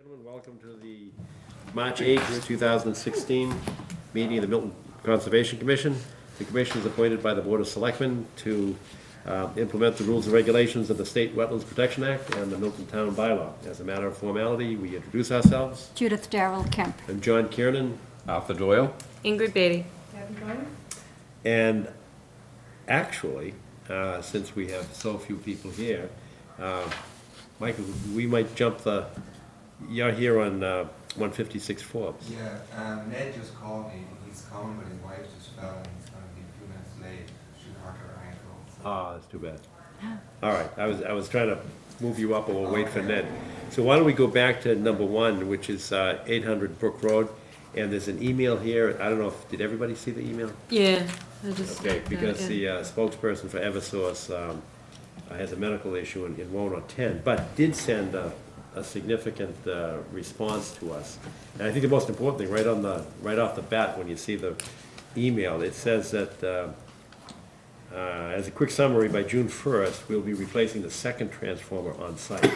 Gentlemen, welcome to the March 8th, 2016 meeting of the Milton Conservation Commission. The commission is appointed by the Board of Selectmen to implement the rules and regulations of the State Wetlands Protection Act and the Milton Town Bylaw. As a matter of formality, we introduce ourselves. Judith Darrell Kemp. I'm John Kiernan. Arthur Doyle. Ingrid Beatty. And actually, since we have so few people here, Michael, we might jump the, you're here on 156 Forbes. Yeah, Ned just called me. He's coming, but his wife just fell and he's going to be a few minutes late. She hurt her ankle. Oh, that's too bad. All right, I was trying to move you up, or we'll wait for Ned. So why don't we go back to number one, which is 800 Brook Road, and there's an email here. I don't know if, did everybody see the email? Yeah, I just. Okay, because the spokesperson for Eversource has a medical issue and won't attend, but did send a significant response to us. And I think the most important thing, right off the bat, when you see the email, it says that as a quick summary, by June 1st, we'll be replacing the second transformer on site.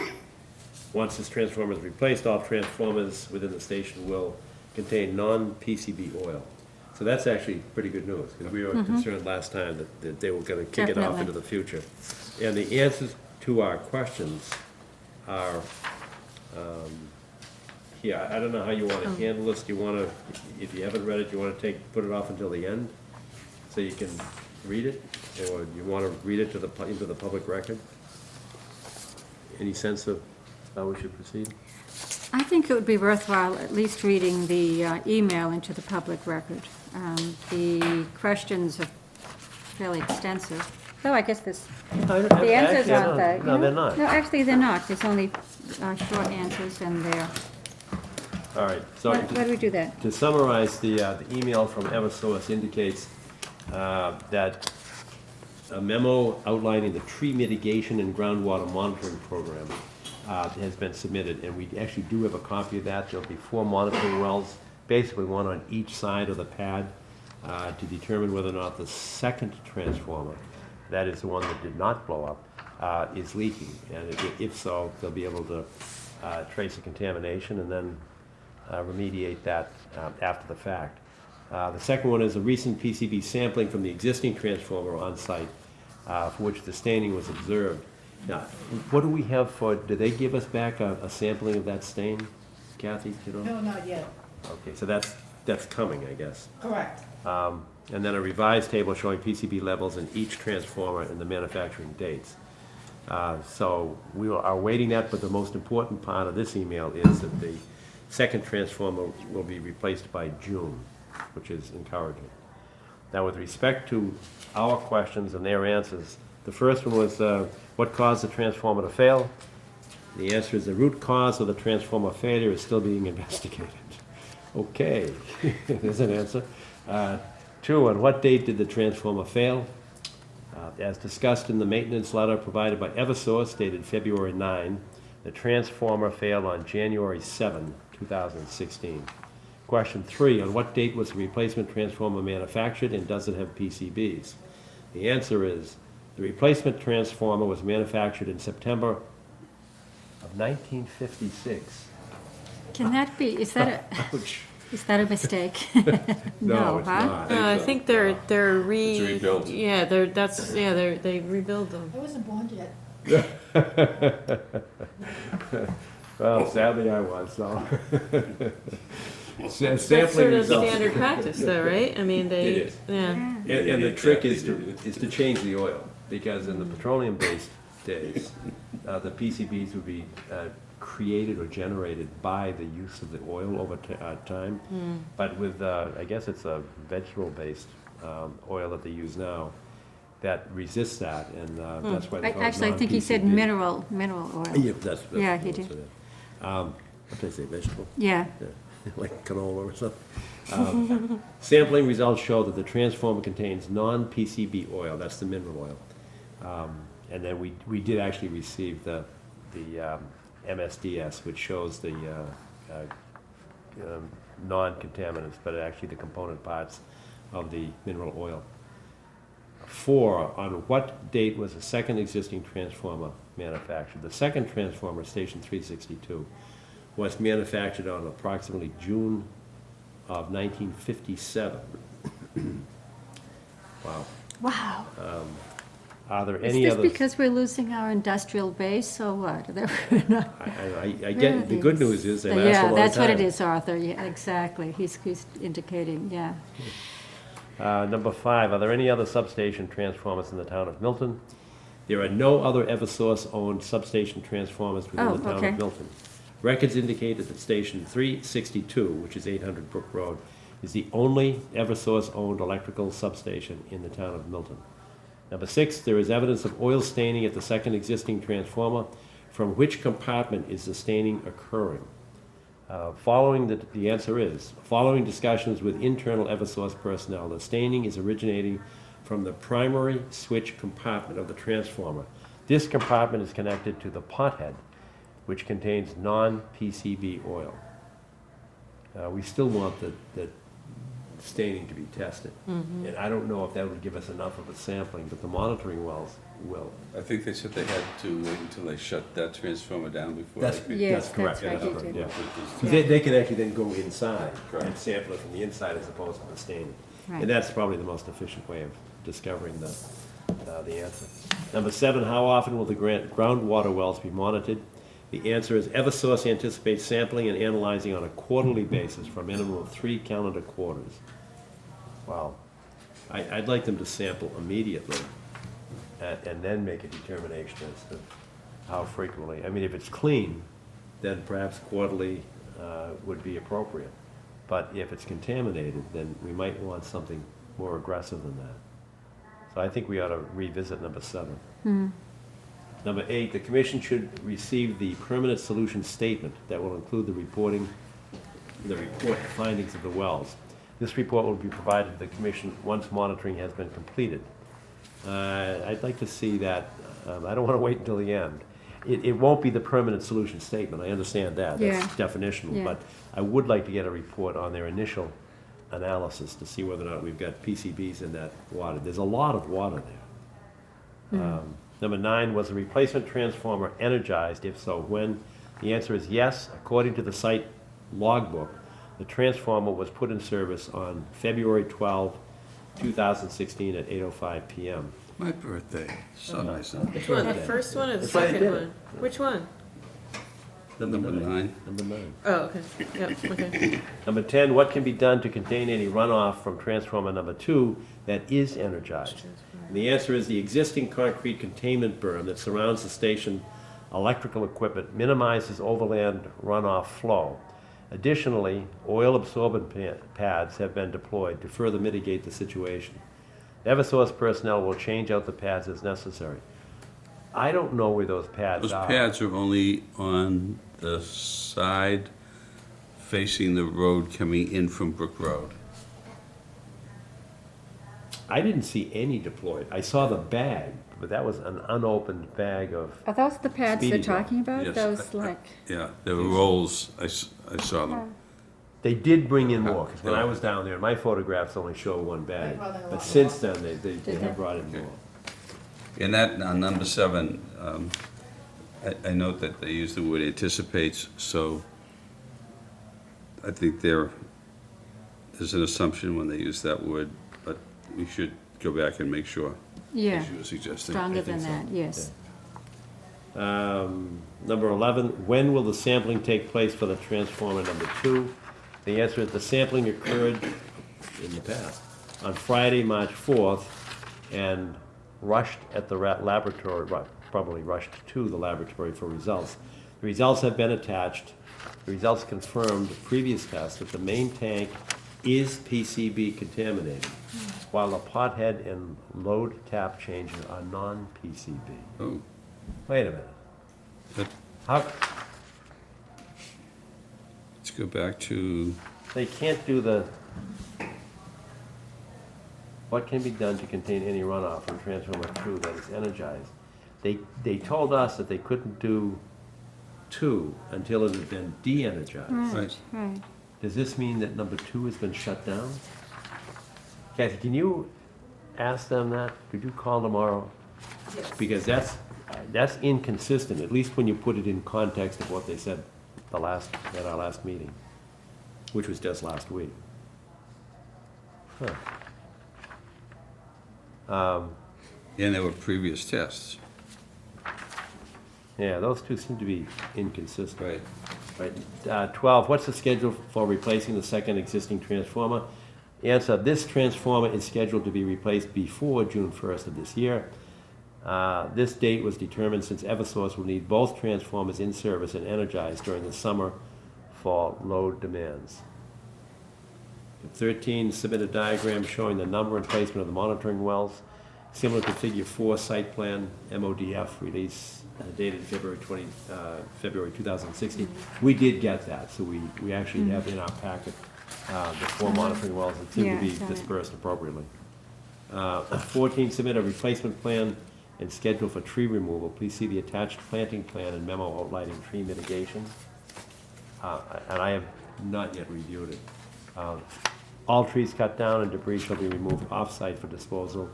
Once this transformer is replaced, all transformers within the station will contain non-PCB oil. So that's actually pretty good news, because we were concerned last time that they were going to kick it off into the future. And the answers to our questions are here. I don't know how you want to handle this. Do you want to, if you haven't read it, you want to put it off until the end so you can read it? Or do you want to read it into the public record? Any sense of how we should proceed? I think it would be worthwhile at least reading the email into the public record. The questions are fairly extensive. Though I guess the answers aren't that. No, they're not. No, actually, they're not. There's only short answers, and they're. All right. So Why do we do that? to summarize, the email from Eversource indicates that a memo outlining the tree mitigation and groundwater monitoring program has been submitted, and we actually do have a copy of that. There'll be 4 monitoring wells, basically one on each side of the pad, to determine whether or not the second transformer, that is the one that did not blow up, is leaking. And if so, they'll be able to trace the contamination and then remediate that after the fact. The second one is a recent PCB sampling from the existing transformer on site, for which the staining was observed. Now, what do we have for, did they give us back a sampling of that stain, Kathy, do you know? No, not yet. Okay, so that's coming, I guess. Correct. And then a revised table showing PCB levels in each transformer and the manufacturing dates. So we are awaiting that, but the most important part of this email is that the second transformer will be replaced by June, which is encouraging. Now, with respect to our questions and their answers, the first one was, what caused the transformer to fail? The answer is the root cause of the transformer failure is still being investigated. Okay, there's an answer. 2, on what date did the transformer fail? As discussed in the maintenance letter provided by Eversource dated February 9, the transformer failed on January 7, 2016. Question 3, on what date was the replacement transformer manufactured, and does it have PCBs? The answer is the replacement transformer was manufactured in September of 1956. Can that be? Is that a? Ouch. Is that a mistake? No, it's huh? not. I think they're It's rebuilt. Yeah, they rebuild them. I wasn't born yet. Well, sadly I was, so. That's Sampling sort of results. standard practice, though, right? I mean, they. It is. Yeah. And the trick is to change the oil, because in the petroleum-based days, the PCBs would be created or generated by the use of the oil over time. But with, I guess it's a vegetable-based oil that they use now, that resists that, and that's why they call it Actually, I think he said non-PCB. mineral oil. Yeah, that's Yeah, he what did. it is. What did I say, vegetable? Yeah. Yeah, like canola or something. Sampling results show that the transformer contains non-PCB oil, that's the mineral oil. And then we did actually receive the MSDS, which shows the non-contaminants, but actually the component parts of the mineral oil. 4, on what date was the second existing transformer manufactured? The second transformer, station 362, was manufactured on approximately June of 1957. Wow. Wow. Are there Is any this others? because we're losing our industrial base, or what? That we're not- I get, the good news is they last a long Yeah, time. that's what it is, Arthur, yeah, exactly. He's indicating, yeah. Number 5, are there any other substation transformers in the town of Milton? There are no other Eversource-owned substation transformers within Oh, the town okay. of Milton. Records indicate that station 362, which is 800 Brook Road, is the only Eversource-owned electrical substation in the town of Milton. Number 6, there is evidence of oil staining at the second existing transformer. From which compartment is the staining occurring? The answer is, following discussions with internal Eversource personnel, the staining is originating from the primary switch compartment of the transformer. This compartment is connected to the pothead, which contains non-PCB oil. We still want the staining to be tested. And I don't know if that would give us enough of a sampling, but the monitoring wells will. I think they said they had to wait until they shut that transformer down before. That's, they could- Yes, that's correct. that's right, That's you correct, did. yeah. They can actually then go inside and Correct. sample it from the inside as opposed to the staining. Right. And that's probably the most efficient way of discovering the answer. Number 7, how often will the groundwater wells be monitored? The answer is Eversource anticipates sampling and analyzing on a quarterly basis for a minimum of 3 calendar quarters. Wow. I'd like them to sample immediately and then make a determination as to how frequently. I mean, if it's clean, then perhaps quarterly would be appropriate. But if it's contaminated, then we might want something more aggressive than that. So I think we ought to revisit number 7. Number 8, the commission should receive the permanent solution statement that will include the report findings of the wells. This report will be provided to the commission once monitoring has been completed. I'd like to see that. I don't want to wait until the end. It won't be the permanent solution statement, I understand that, Yeah. that's definitional, Yeah. but I would like to get a report on their initial analysis to see whether or not we've got PCBs in that water. There's a lot of water there. Number 9, was the replacement transformer energized? If so, when? The answer is yes. According to the site logbook, the transformer was put in service on February 12, 2016 at 8:05 p.m. My birthday, so nice, huh? Which one, the first one or the That's why they second did it. one? Which one? Number 9. Number 9. Oh, okay, yep, okay. Number 10, what can be done to contain any runoff from transformer number 2 that is energized? And the answer is the existing concrete containment berm that surrounds the station electrical equipment minimizes overland runoff flow. Additionally, oil absorbent pads have been deployed to further mitigate the situation. Eversource personnel will change out the pads as necessary. I don't know where those pads Those are. pads are only on the side facing the road coming in from Brook Road. I didn't see any deployed. I saw the bag, but that was an unopened bag of, Are those the pads they're Speedy talking about? Yes, Those I- like, Yeah, there were rolls, I saw them. they did bring in more, because when I was down there, my photographs only show one bag. They brought in a lot But more. since then, they Did have they? brought in Okay. more. In that, on number 7, I note that they use the word anticipates, so I think there's an assumption when they use that word, but we should go back and make sure, yeah, as you were suggesting. stronger think than so. that, yes. Number 11, when will the sampling take place for the transformer number 2? The answer is the sampling occurred in the past, on Friday, March 4th, and rushed at the laboratory, probably rushed to the laboratory for results. The results have been attached. The results confirmed previous tests that the main tank is PCB contaminated, while the pothead and load tap changes are non-PCB. Oh, Wait a minute. that- How, let's go back to, they can't do the, what can be done to contain any runoff from transformer 2 that is energized? They told us that they couldn't do 2 until it had been de-energized. Right, right. Does this mean that number 2 has been shut down? Kathy, can you ask them that? Could you call tomorrow? Because that's inconsistent, at least when you put it in context of what they said at our last meeting, which was just last week. Huh. And there were previous tests. Yeah, those two seem to be inconsistent. Right. Right. 12, what's the schedule for replacing the second existing transformer? Answer, this transformer is scheduled to be replaced before June 1st of this year. This date was determined since Eversource will need both transformers in service and energized during the summer for load demands. 13, submit a diagram showing the number and placement of the monitoring wells, similar to Figure 4 site plan, MODF release dated February 2016. We did get that, so we actually have in our packet the 4 monitoring wells that seem Yeah, to be I saw that. dispersed appropriately. 14, submit a replacement plan and schedule for tree removal. Please see the attached planting plan and memo outlining tree mitigation. And I have not yet reviewed it. All trees cut down and debris shall be removed off-site for disposal.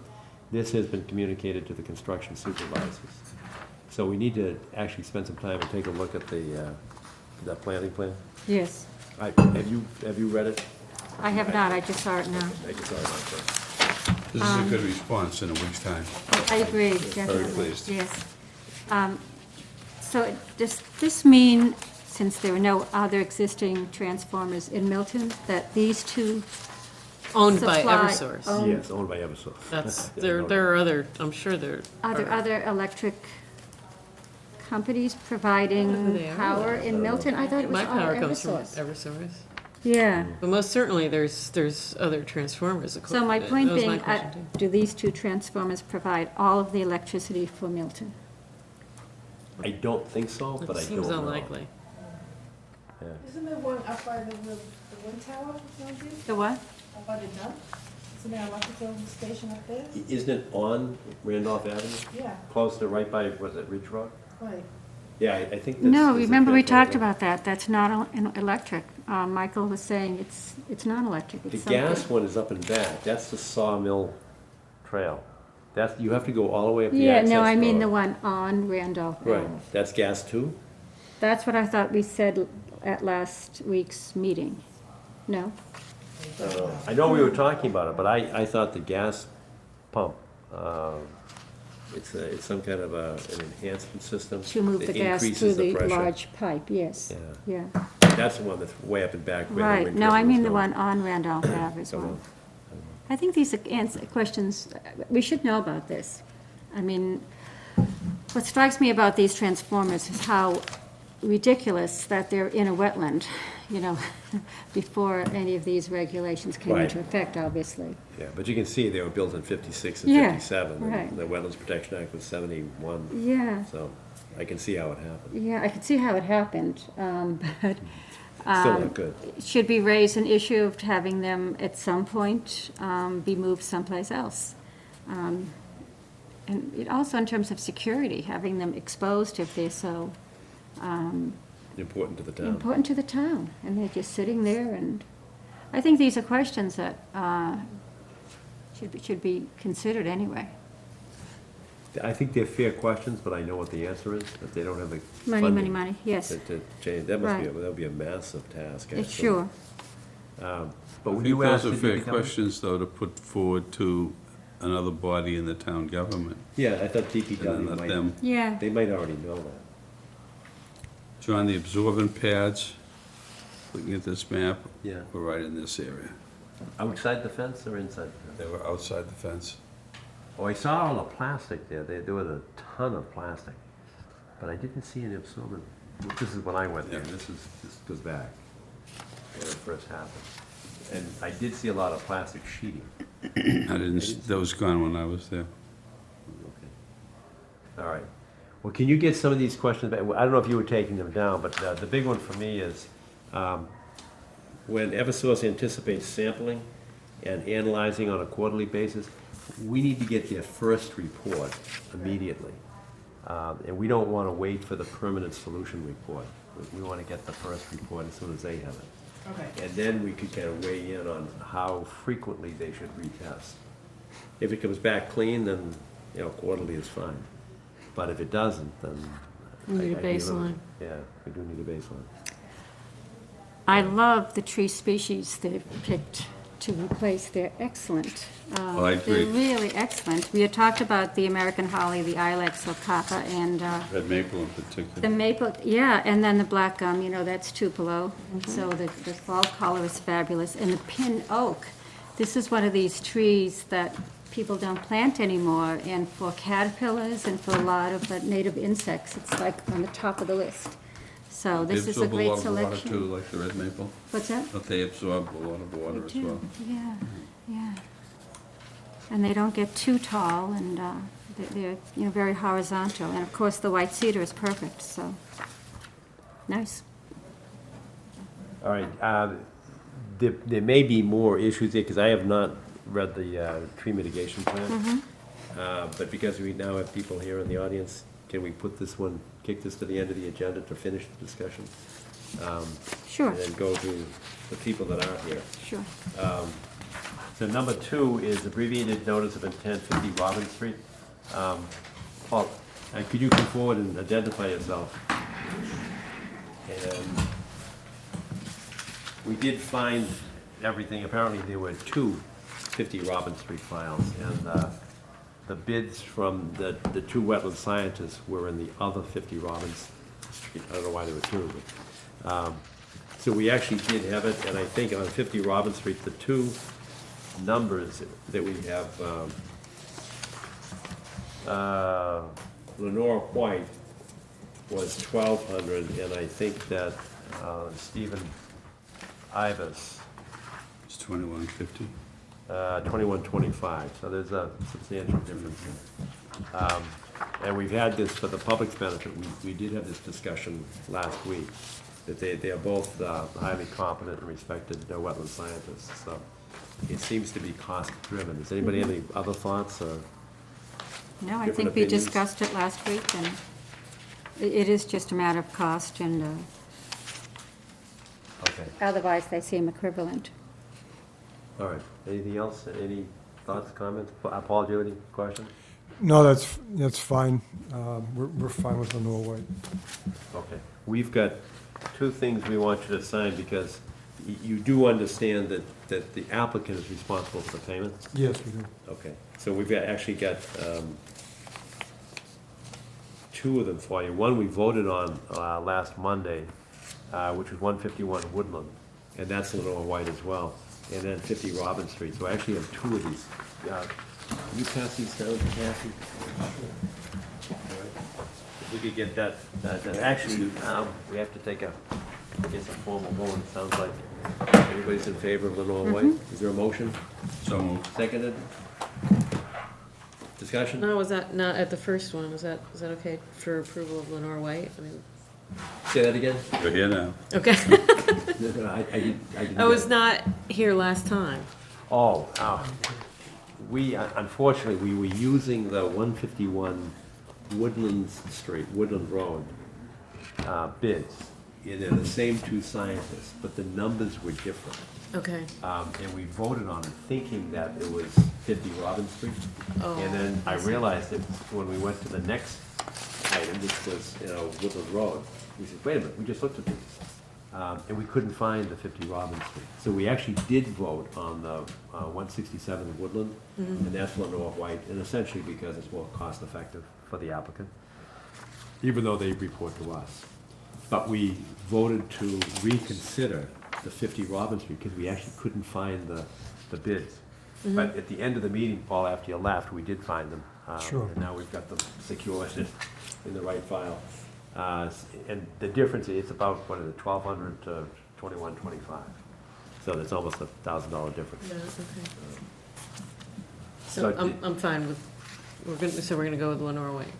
This has been communicated to the construction supervisors. So we need to actually spend some time and take a look at that planting plan. Yes. Have you read it? I have not, I just saw it now. I just saw it on first. This is a good response in a week's time. I agree, definitely. pleased. Yes. So does this mean, since there are no other existing transformers in Milton, that these two Owned by supply- Eversource. own- Yes, owned by Eversource. That's, Yeah, there, no, there are other, I'm sure there Are there are. other electric companies I don't know who providing they are. power in Milton? I thought it was My all power comes from Eversource. Eversource. Yeah. But most certainly, there's other transformers. So my point That was my being, question, too. do these two transformers provide all of the electricity for Milton? I don't think so, but I It don't seems know. unlikely. Yeah. Isn't there one up by the wind tower, maybe? The what? Up by the dump? Isn't there an electrical station up there? Isn't it on Randolph Avenue? Yeah, Close to, right by, was it Ridge Road? right. Yeah, I think that's. No, is a remember we talked transformer. about that. That's not electric. Michael was saying it's not electric. The It's something. gas one is up and back. That's the Sawmill Trail. That's, you have to go all the way up the Yeah, access no, I mean road. the one on Randolph Right, Ave. that's gas too? That's what I thought we said at last week's meeting. No? I know we were talking about it, but I thought the gas pump, it's some kind of an enhancement system. To move that the gas increases through the pressure. large pipe, yes. Yeah. Yeah. That's the one that's way up and back. where the Right. wind No, I turbine mean was the going. one on Randolph Ave as Don't well. know. I think these are questions, we should know about this. I mean, what strikes me about these transformers is how ridiculous that they're in a wetland, you know, before any of these regulations came Right. into effect, obviously. Yeah, but you can see they were built in 56 and Yeah, 57. right. And the Wetlands Protection Act was 71, Yeah, so I can see how it happened. yeah, I could see how it happened, but Still not good. should we raise an issue of having them at some point be moved someplace else? And also in terms of security, having them exposed if they're so Important to the town. important to the town, and they're just sitting there, and I think these are questions that should be considered anyway. I think they're fair questions, but I know what the answer is, that they don't have the Money, funding money, money, yes. to change. That must be, Right. that'll be a massive task, It's actually. sure. But I when think you those asked. are did you fair become- questions, though, to put forward to another body in the town government. Yeah, I thought And DPW then let them, Yeah, they might already know that. John, the absorbent pads, looking at this map, Yeah. were right in this area. Outside the fence or inside the fence? They were outside the fence. Oh, I saw all the plastic there. There was a ton of plastic. But I didn't see any absorbent. This is when I went there. Yeah. This goes back when it first happened. And I did see a lot of plastic sheeting. That was gone when I was there. All right. Well, can you get some of these questions back? I don't know if you were taking them down, but the big one for me is when Eversource anticipates sampling and analyzing on a quarterly basis, we need to get their first report immediately. And we don't want to wait for the permanent solution report. We want to get the first report as soon as they have it. Okay. And then we could kind of weigh in on how frequently they should retest. If it comes back clean, then, quarterly is fine. But if it doesn't, then. We need a I'd be little- baseline. Yeah, we do need a baseline. I love the tree species they've picked to replace. They're excellent. Well, I agree. They're really excellent. We had talked about the American holly, the ilex ocapa, and Red maple in particular. the maple, yeah, and then the black gum, that's Tupelo. So the fall color is fabulous. And the pin oak, this is one of these trees that people don't plant anymore, and for caterpillars and for a lot of native insects, it's like on the top of the list. So this is a great They absorb a lot of water selection. too, like the red maple. What's that? Don't they absorb a lot of water They as do, well? yeah, yeah. And they don't get too tall, and they're, very horizontal. And of course, the white cedar is perfect, so, nice. All right, there may be more issues there, because I have not read the tree mitigation plan. But because we now have people here in the audience, can we put this one, kick this to the end of the agenda to finish the discussion? Sure, And then go to the people that are here. sure. So number 2 is abbreviated notice of intent, 50 Robbins Street. Paul, could you come forward and identify yourself? And we did find everything. Apparently, there were 2 50 Robbins Street files, and the bids from the 2 wetland scientists were in the other 50 Robbins Street. I don't know why there were 2, but, so we actually did have it, and I think on 50 Robbins Street, the 2 numbers that we have, Lenore White was 1,200, and I think that Stephen Ivas, It's 2150. 2125, so there's a substantial difference. And we've had this for the public's benefit, we did have this discussion last week, that they are both highly competent and respected wetland scientists, so it seems to be cost-driven. Does anybody have any other thoughts, or? No, I Different think we opinions? discussed it last week, and it is just a matter of cost, and Okay, otherwise they seem equivalent. all right. Anything else? Any thoughts, comments? Paul, do you have any questions? No, that's fine. We're fine with Lenore White. Okay. We've got 2 things we want you to sign, because you do understand that the applicant is responsible for the payment? Yes, we do. Okay. So we've actually got 2 of them for you. One we voted on last Monday, which was 151 Woodland, and that's Lenore White as well. And then 50 Robin Street. So I actually have 2 of these. Can you pass these down to Kathy? If we could get that, actually, we have to take a formal vote. It sounds like everybody's in favor of Lenore White. Is there a motion? So moved. Seconded? Discussion? No, was that not at the first one? Was that okay for approval of Lenore White? I mean, Say that again? You're here now. okay. No, I didn't I was get it. not here last time. Oh, we, unfortunately, we were using the 151 Woodlands Street, Woodland Road bids. And they're the same 2 scientists, but the numbers were different. Okay. And we voted on it thinking that it was 50 Robin Street. Oh, And then I I see. realized that when we went to the next item, which was, Woodland Road, we said, wait a minute, we just looked at these. And we couldn't find the 50 Robin Street. So we actually did vote on the 167 Woodland, and that's Lenore White, and essentially because it's more cost-effective for the applicant, even though they report to us. But we voted to reconsider the 50 Robin Street, because we actually couldn't find the bids. But at the end of the meeting, Paul, after you left, we did find them. Sure. And now we've got them secured in the right file. And the difference is about, what is it, 1,200 to 2,125. So that's almost $1,000 difference. Yeah, okay. So So did- I'm fine with, we're gonna go with Lenore White.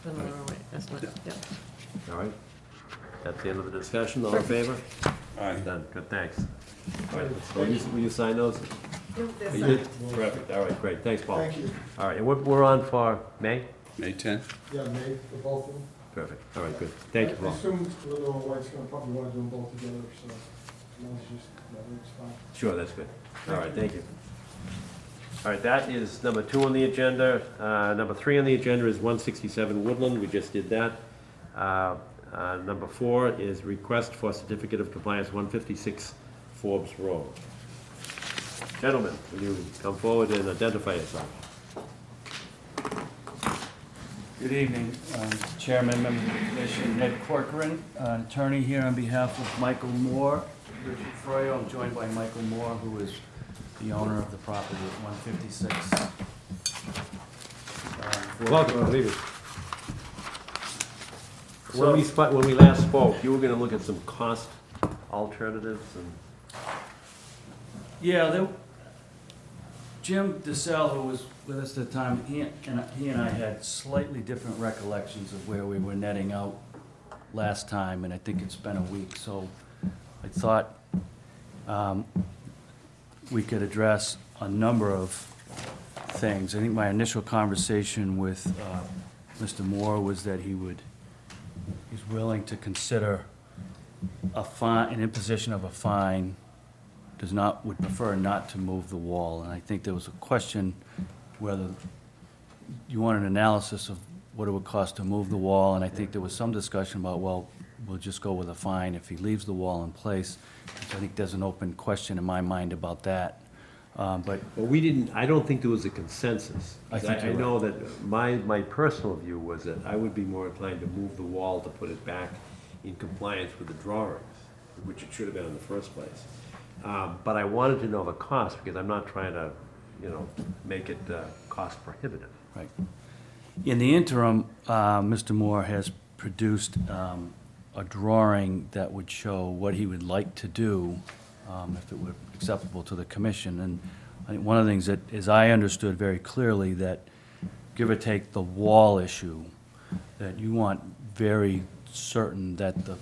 Lenore White, that's my, yeah. All right? That's the end of the discussion. All in favor? Aye. Done. Good, thanks. All right, will you sign those? You did? Terrific. All right, great. Thanks, Paul. Thank you. All right, and we're on for May? May 10th? Yeah, May, for both of them. Perfect. All right, good. Thank you, I Paul. assume Lenore White's gonna probably wanna do them both together, so, that works fine. Sure, that's good. All right, thank you. All right, that is number 2 on the agenda. Number 3 on the agenda is 167 Woodland. We just did that. Number 4 is request for certificate of compliance, 156 Forbes Road. Gentlemen, will you come forward and identify yourself? Good evening, Chairman, member of the commission, Ned Corcoran, attorney here on behalf of Michael Moore, Richard Froyo. I'm joined by Michael Moore, who is the owner of the property at 156. Welcome, leave it. So- When we last spoke, you were gonna look at some cost alternatives and... Yeah, Jim DeSalle, who was with us at the time, he and I had slightly different recollections of where we were netting out last time, and I think it's been a week, so I thought we could address a number of things. I think my initial conversation with Mr. Moore was that he's willing to consider a fine, an imposition of a fine, would prefer not to move the wall. And I think there was a question whether you want an analysis of what it would cost to move the wall, and I think there was some discussion about, well, we'll just go with a fine if he leaves the wall in place. So I think there's an open question in my mind about that. But Well, I don't think there was a consensus. I think you're I know that my personal view was that I would be more inclined to move the wall to put it back in compliance with the drawings, which it should have been in the first place. But I wanted to know the cost, because I'm not trying to, make it cost prohibitive. Right. In the interim, Mr. Moore has produced a drawing that would show what he would like to do, if it were acceptable to the commission. And I think one of the things that, as I understood very clearly, that give or take the wall issue, that you want very certain that the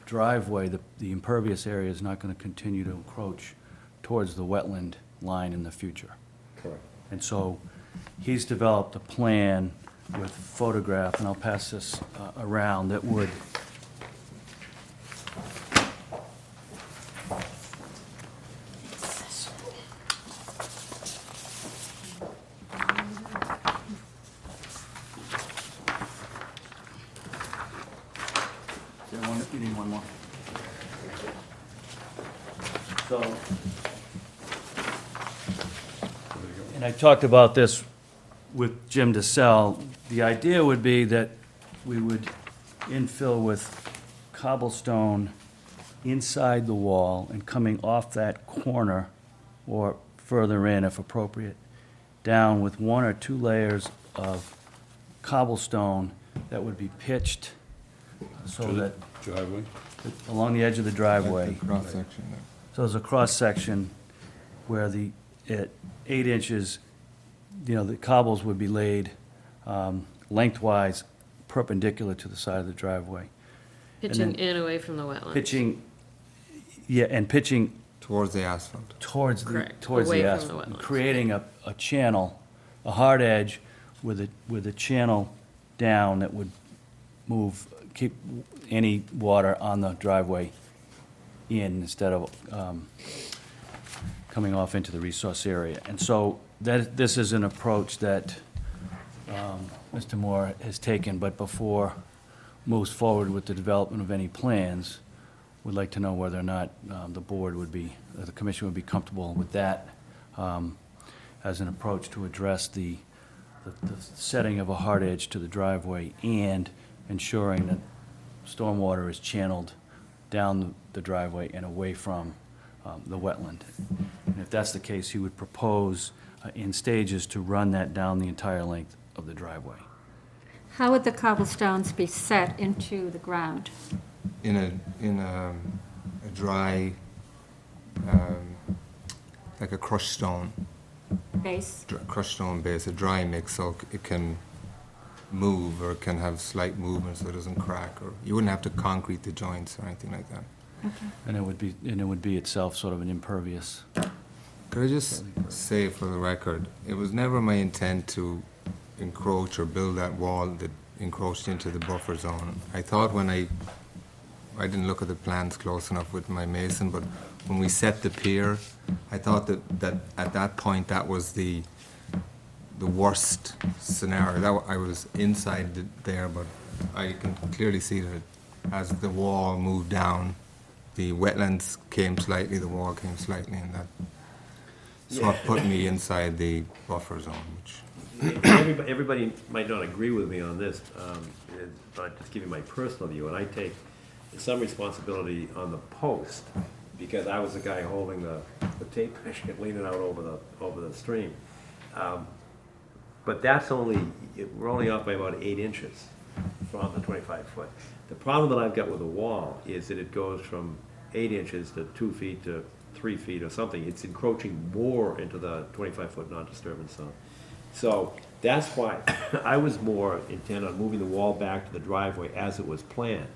driveway, the impervious area is not going to continue to encroach towards the wetland line in the future. Correct. And so he's developed a plan with photograph, and I'll pass this around, that would you need one more. So, and I talked about this with Jim DeSalle. The idea would be that we would infill with cobblestone inside the wall and coming off that corner, or further in if appropriate, down with 1 or 2 layers of cobblestone that would be pitched so that Driveway? along the edge of the driveway. Cross section there. So there's a cross-section where at 8 inches, the cobbles would be laid lengthwise perpendicular to the side of the driveway. Pitching then in away from the wetlands. Pitching Towards the asphalt. towards Correct. the Away from the asphalt, wetlands. creating a channel, a hard edge with a channel down that would keep any water on the driveway in instead of coming off into the resource area. And so this is an approach that Mr. Moore has taken, but before moves forward with the development of any plans, would like to know whether or not the commission would be comfortable with that as an approach to address the setting of a hard edge to the driveway and ensuring that stormwater is channeled down the driveway and away from the wetland. And if that's the case, he would propose in stages to run that down the entire length of the driveway. How would the cobblestones be set into the ground? In a dry, like a crushed stone, Base? crushed stone base, a dry mix, so it can move or it can have slight movement so it doesn't crack, or you wouldn't have to concrete the joints or anything like that. And it would be itself sort of an impervious. Could I just say for the record, it was never my intent to encroach or build that wall that encroached into the buffer zone. I thought when I didn't look at the plans close enough with my mason, but when we set the pier, I thought that at that point that was the worst scenario. I was inside there, but I can clearly see that as the wall moved down, the wetlands came slightly, the wall came slightly, and that sort of put me inside the buffer zone, which, Everybody might not agree with me on this, but I'm just giving my personal view, and I take some responsibility on the post, because I was the guy holding the tape measure, leaning out over the stream. But that's we're only off by about 8 inches from the 25 foot. The problem that I've got with the wall is that it goes from 8 inches to 2 feet to 3 feet or something. It's encroaching more into the 25-foot non-disturbance zone. So that's why I was more intent on moving the wall back to the driveway as it was planned.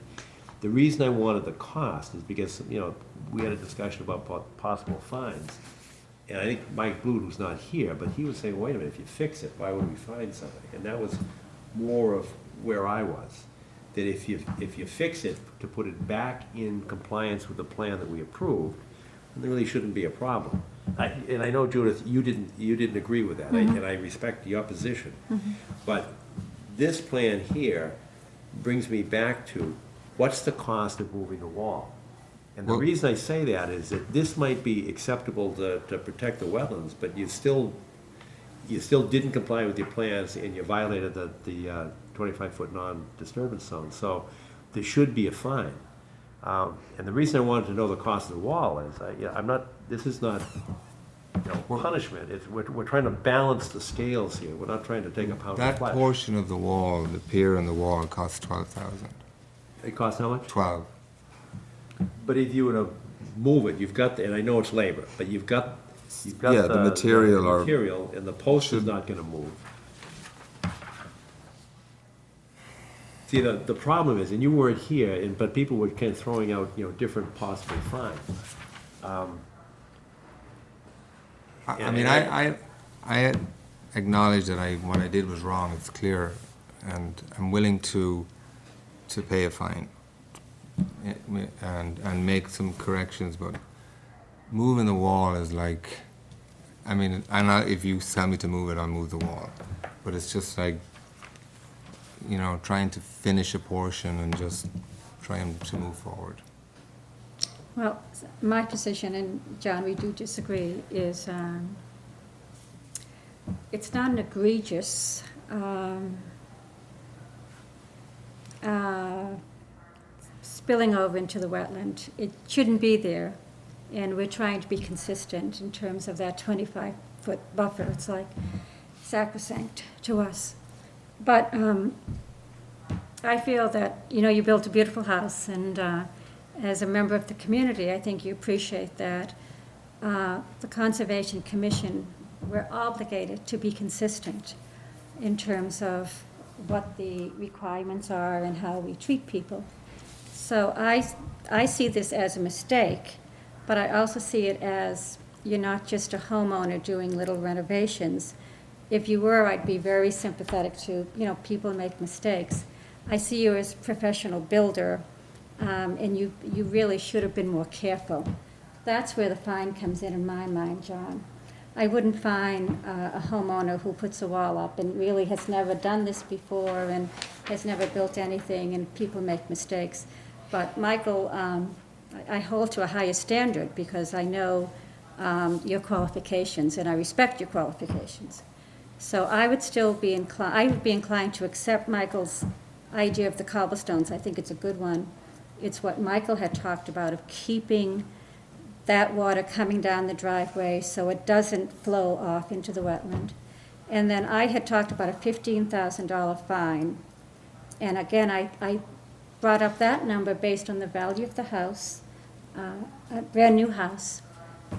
The reason I wanted the cost is because, you know, we had a discussion about possible fines. And I think Mike Blute, who's not here, but he was saying, wait a minute, if you fix it, why would we fine somebody? And that was more of where I was. That if you fix it to put it back in compliance with the plan that we approved, then there really shouldn't be a problem. And I know, Judith, you didn't agree with that, and I respect your position. But this plan here brings me back to, what's the cost of moving the wall? And the Well- reason I say that is that this might be acceptable to protect the wetlands, but you still didn't comply with your plans, and you violated the 25-foot non-disturbance zone. So there should be a fine. And the reason I wanted to know the cost of the wall is, this is not, punishment. We're trying to balance the scales here. We're not trying to take a pound of that flesh. portion of the wall, the pier and the wall, cost 12,000. It costs how much? 12. But if you were to move it, you've got, and I know it's labor, but you've got Yeah, the material the or- material, and the post is should- not gonna move. See, the problem is, and you weren't here, but people were kind of throwing out, different possible fines. I mean, I acknowledge that what I did was wrong, it's clear, and I'm willing to pay a fine and make some corrections, but moving the wall is like, if you tell me to move it, I'll move the wall. But it's just like, trying to finish a portion and just trying to move forward. Well, my position, and John, we do disagree, is it's not an egregious spilling over into the wetland. It shouldn't be there, and we're trying to be consistent in terms of that 25-foot buffer. It's like sacrosanct to us. But I feel that, you built a beautiful house, and as a member of the community, I think you appreciate that. The Conservation Commission, we're obligated to be consistent in terms of what the requirements are and how we treat people. So I see this as a mistake, but I also see it as you're not just a homeowner doing little renovations. If you were, I'd be very sympathetic to, people make mistakes. I see you as a professional builder, and you really should have been more careful. That's where the fine comes in my mind, John. I wouldn't fine a homeowner who puts a wall up and really has never done this before and has never built anything, and people make mistakes. But Michael, I hold to a higher standard because I know your qualifications and I respect your qualifications. So I would still be inclined to accept Michael's idea of the cobblestones. I think it's a good one. It's what Michael had talked about, of keeping that water coming down the driveway so it doesn't flow off into the wetland. And then I had talked about a $15,000 fine. And again, I brought up that number based on the value of the house, a brand-new house.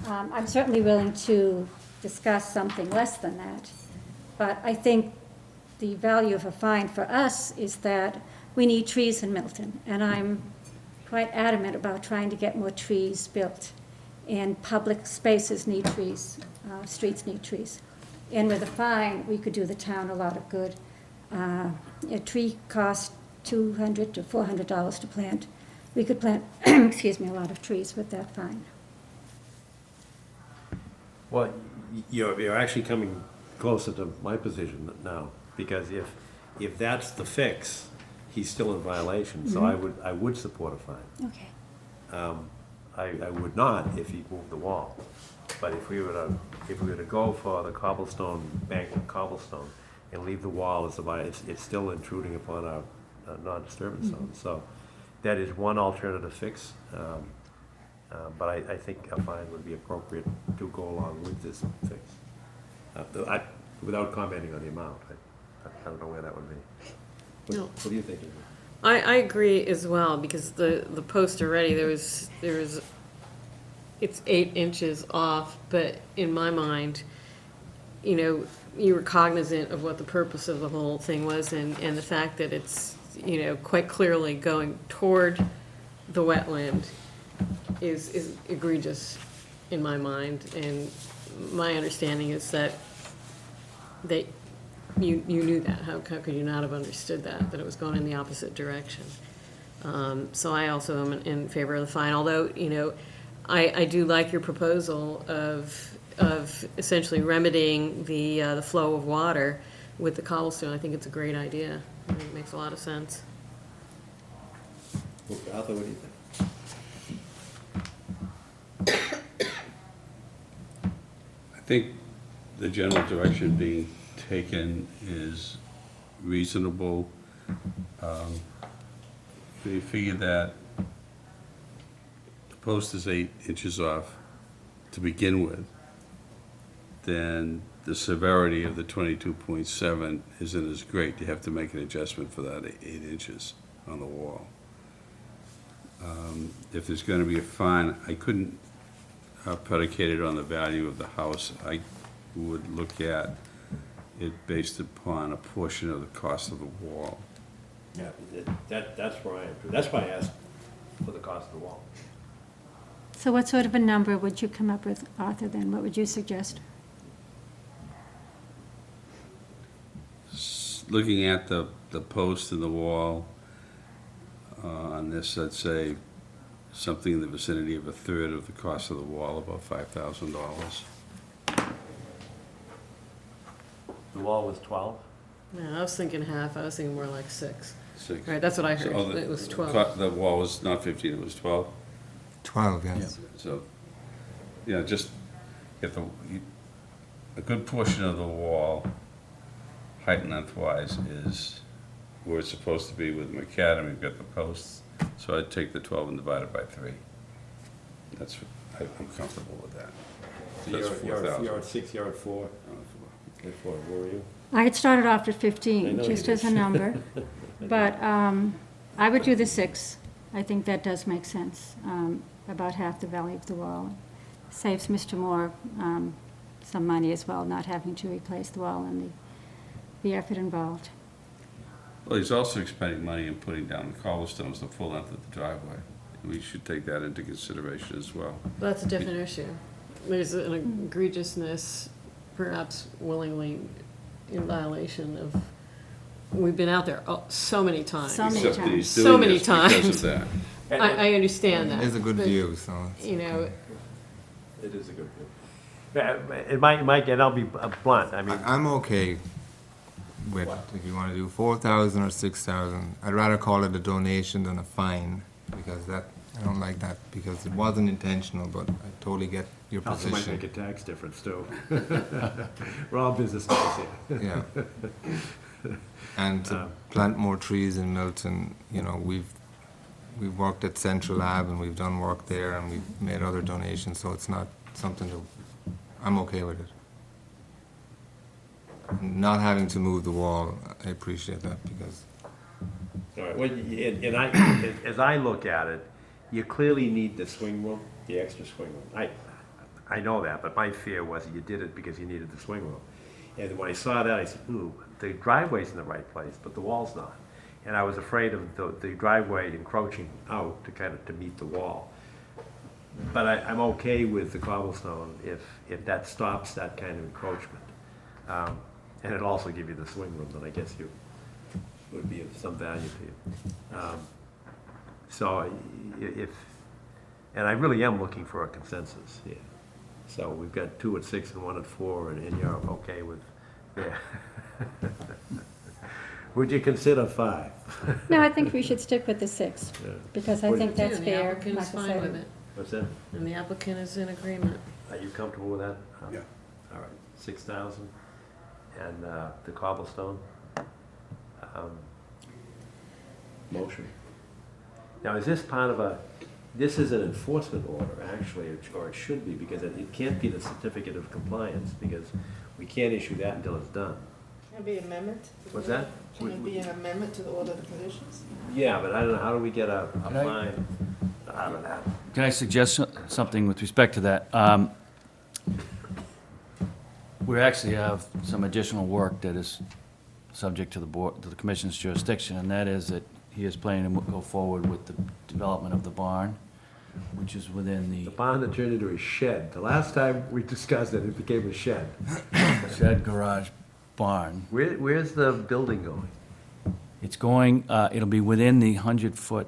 I'm certainly willing to discuss something less than that. But I think the value of a fine for us is that we need trees in Milton, and I'm quite adamant about trying to get more trees built. And public spaces need trees, streets need trees. And with a fine, we could do the town a lot of good. A tree costs $200 to $400 to plant. We could plant, a lot of trees with that fine. Well, you're actually coming closer to my position now, because if that's the fix, he's still in violation, so I would support a fine. Okay. I would not if he moved the wall. But if we were to go for the cobblestone, bank of cobblestone, and leave the wall as a it's still intruding upon our non-disturbance zone. So that is one alternative fix. But I think a fine would be appropriate to go along with this fix. Without commenting on the amount, I don't know where that would be. No. What do you think? Amy? I agree as well, because the post already, there was, it's 8 inches off, but in my mind, you know, you were cognizant of what the purpose of the whole thing was, and the fact that it's, you know, quite clearly going toward the wetland is egregious in my mind, and my understanding is that you knew that. How could you not have understood that it was going in the opposite direction? So I also am in favor of the fine, although, you know, I do like your proposal of essentially remedying the flow of water with the cobblestone. I think it's a great idea. I think it makes a lot of sense. Arthur, what do you think? I think the general direction being taken is reasonable. We figure that the post is 8 inches off to begin with, then the severity of the 22.7 isn't as great. You have to make an adjustment for that 8 inches on the wall. If there's going to be a fine, I couldn't predicate it on the value of the house. I would look at it based upon a portion of the cost of the wall. Yeah, that's where I am too. That's why I asked for the cost of the wall. So what sort of a number would you come up with, Arthur, then? What would you suggest? Looking at the post and the wall on this, I'd say something in the vicinity of a third of the cost of the wall, about $5,000. The wall was 12? Yeah, I was thinking half. I was thinking more like 6. 6. Right, that's what I heard. So It was 12. The wall was not 15, it was 12. 12, yes. So, yeah, just if a good portion of the wall, height and lengthwise, is where it's supposed to be with macadam. We've got the posts, so I'd take the 12 and divide it by 3. I'm comfortable with that. So that's 4,000. You're at 6, you're at 4. At 4, where were you? I had started off at I 15, know just you as a did. number, but I would do the 6. I think that does make sense, about half the value of the wall. Saves Mr. Moore some money as well, not having to replace the wall and the effort involved. Well, he's also expending money in putting down the cobblestones the full length of the driveway. We should take that into consideration as well. That's a different issue. There's an egregiousness, perhaps willingly in violation of, we've been out there so many times. So many Except that he's times. So doing many this because times. of that. I understand that. It's a good but, view, so. it's You know, okay. It is a good view. It might, and I'll be blunt, I mean, I'm okay with, if you want to do 4,000 or 6,000, I'd rather call it a donation than a fine, because I don't like that, because it wasn't intentional, but I totally get your also might make position. a tax difference too. We're all businessmen here. Yeah. And to plant more trees in Milton, you know, we've worked at Central Lab and we've done work there and we've made other donations, so it's not something to, I'm okay with it. Not having to move the wall, I appreciate that, because All right, well, as I look at it, you clearly need the swing room, the extra swing room. I know that, but my fear was that you did it because you needed the swing room. And when I saw that, I said, ooh, the driveway's in the right place, but the wall's not. And I was afraid of the driveway encroaching out to meet the wall. But I'm okay with the cobblestone if that stops that kind of encroachment. And it'll also give you the swing room that I guess would be of some value to you. So and I really am looking for a consensus here. So we've got 2 at 6 and 1 at 4, and you're okay with, yeah. Would you consider 5? No, I think we should stick with the 6, Yeah. because I What- think that's And fair. the applicant is like I fine said. with it, What's that? and the applicant is in agreement. Are you comfortable with that? Yeah. All right, 6,000. And the cobblestone? Motion. Now, is this part of this is an enforcement order, actually, or it should be, because it can't be the certificate of compliance, because we can't issue that until it's done. Can it be amendment? What's that? Can it be an amendment to the order of conditions? Yeah, but I don't know, how do we get a Can I- fine out of that? Can I suggest something with respect to that? We actually have some additional work that is subject to the board, to the commission's jurisdiction, and that is that he is planning to go forward with the development of the barn, which is within The the barn that turned into a shed. The last time we discussed it, it became a shed. shed garage barn. Where's the building going? It's going, it'll be within the 100-foot,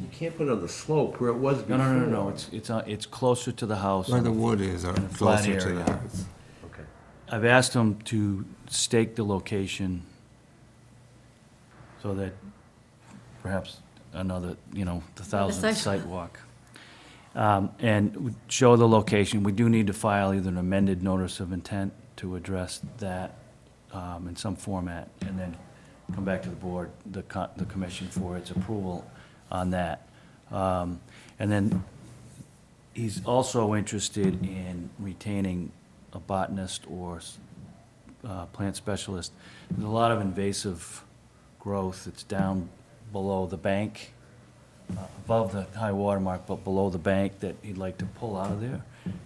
You can't put it on the slope where it was no, before. no, it's closer to the house. Where the wood is, or In a flat closer to the area. house. Okay. I've asked him to stake the location so that perhaps another, the 1,000th site. site walk. And show the location. We do need to file either an amended notice of intent to address that in some format, and then come back to the board, the commission for its approval on that. And then he's also interested in retaining a botanist or plant specialist. There's a lot of invasive growth that's down below the bank, above the high water mark, but below the bank, that he'd like to pull out of there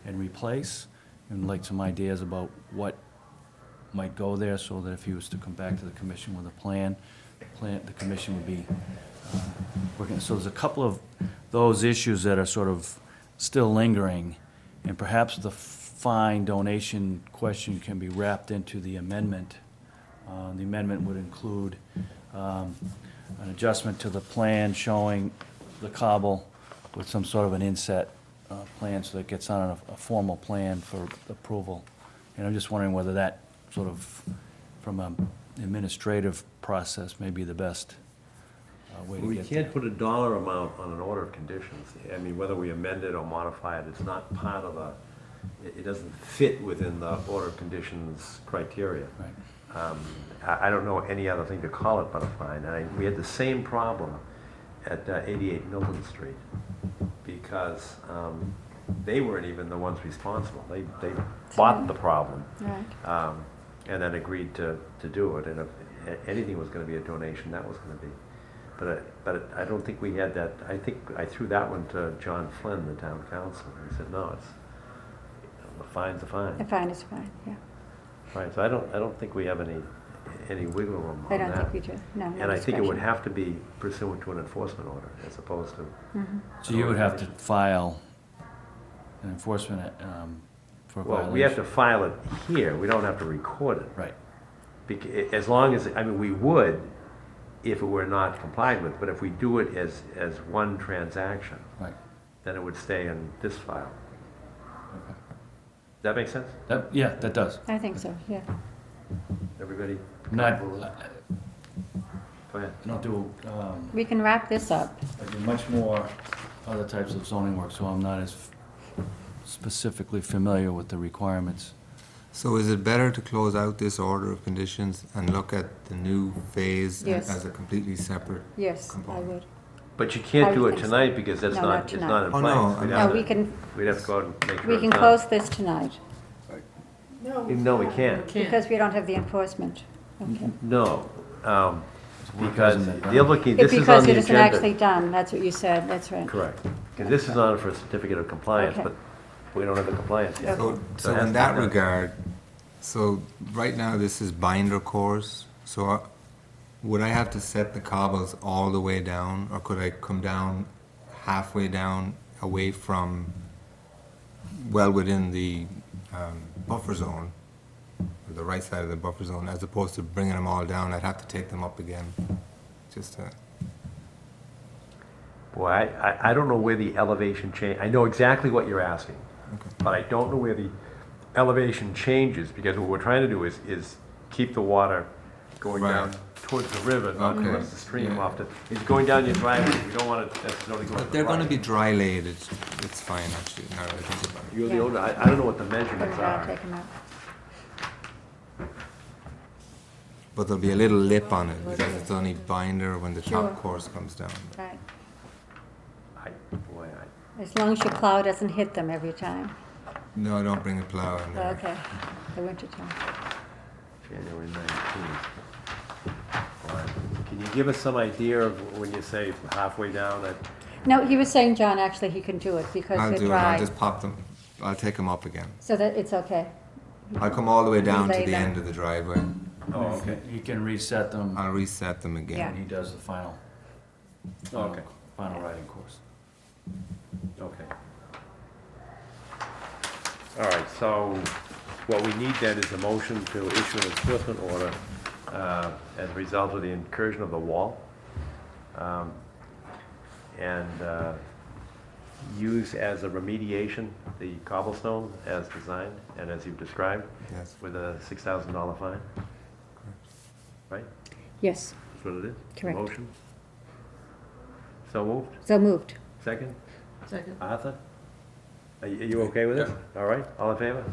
and replace, and like some ideas about what might go there, so that if he was to come back to the commission with a plan, the commission would be working. So there's a couple of those issues that are sort of still lingering, and perhaps the fine donation question can be wrapped into the amendment. The amendment would include an adjustment to the plan showing the cobble with some sort of an inset plan, so that it gets on a formal plan for approval. And I'm just wondering whether that sort of, from an administrative process, may be the best way to We get can't there. put a dollar amount on an order of conditions. I mean, whether we amend it or modify it, it's not part of it doesn't fit within the order of conditions criteria. Right. I don't know any other thing to call it but a fine. And we had the same problem at 88 Milton Street, because they weren't even the ones responsible. They bought the problem. Right. And then agreed to do it, and if anything was gonna be a donation, that was gonna be. But I don't think we had that. I think I threw that one to John Flynn, the town council, and he said, no, it's, the fine's a A fine. fine is fine, yeah. Right, so I don't think we have any wiggle room I on don't that. think we do, no. no And I think it would discretion. have to be pursuant to an enforcement order, as opposed to. Mhm. So you would have to file an enforcement for a violation? Well, we have to file it here, we don't have to record it. Right. As long as, I mean, we would if it were not complied with, but if we do it as one transaction, Right. then it would stay in this file. Okay. Does that make sense? Yeah, that does. I think so, yeah. Everybody? Not, comfortable with it? Go ahead. I don't do, We can wrap this up. I do much more other types of zoning work, so I'm not as specifically familiar with the requirements. So is it better to close out this order of conditions and look at the new phase Yes. as a completely separate? Yes, I Component. would. But you I can't do would it think so. tonight because that's No, not, not it's tonight. not in Oh, place. no, We'd I'm have No, we to- can, We'd have to go out and make sure we it's can done. close this tonight, No, we can't. Can't. because we don't have the enforcement. Okay. No, Work because hasn't been done. they're looking, this is on Because the it isn't actually agenda. done, that's what you said, that's right. Correct. Because this is on for a certificate of compliance, Okay. but we don't have the compliance yet. So, it so has to in be that done. regard, so right now this is binder course, so would I have to set the cobbles all the way down, or could I come down halfway down away from, well within the buffer zone, or the right side of the buffer zone, as opposed to bringing them all down? I'd have to take them up again, just to... Boy, I don't know where the elevation change, I know exactly what you're asking, Okay. but I don't know where the elevation changes, because what we're trying to do is keep the water going Right. down towards the river, not Okay. towards the stream Yeah. often. It's going down your driveway, you don't want to necessarily go to the But they're gonna right. be dry laid, it's fine actually, now that I think about it. You're the Yeah. owner, I don't know what the Put measurements it out, are. take them out. But there'll be a little lip on it, because it's only binder when the Sure. top course comes down. Right. Boy, As long as your plow doesn't hit them every time. No, don't bring a plow in there. Okay, the winter time. January 19th. Can you give us some idea of when you say halfway down? No, he was saying, John, actually, he can do it because I'll they're do it, I'll dry, just pop them, I'll take them up again. so that it's okay. I'll come all the way down to Relay the them. end of the driveway, Oh, okay. He can reset them I'll reset them Yeah. again. when he does the final, Okay. final riding course. Okay. All right, so what we need then is a motion to issue an enforcement order as a result of the incursion of the wall. And use as a remediation the cobblestone as designed and as you've described Yes. with a $6,000 fine. Right? Yes, That's what it is? Correct. Motion? So moved? so moved. Second? Second. Arthur? Are you okay with it? All right, all in favor?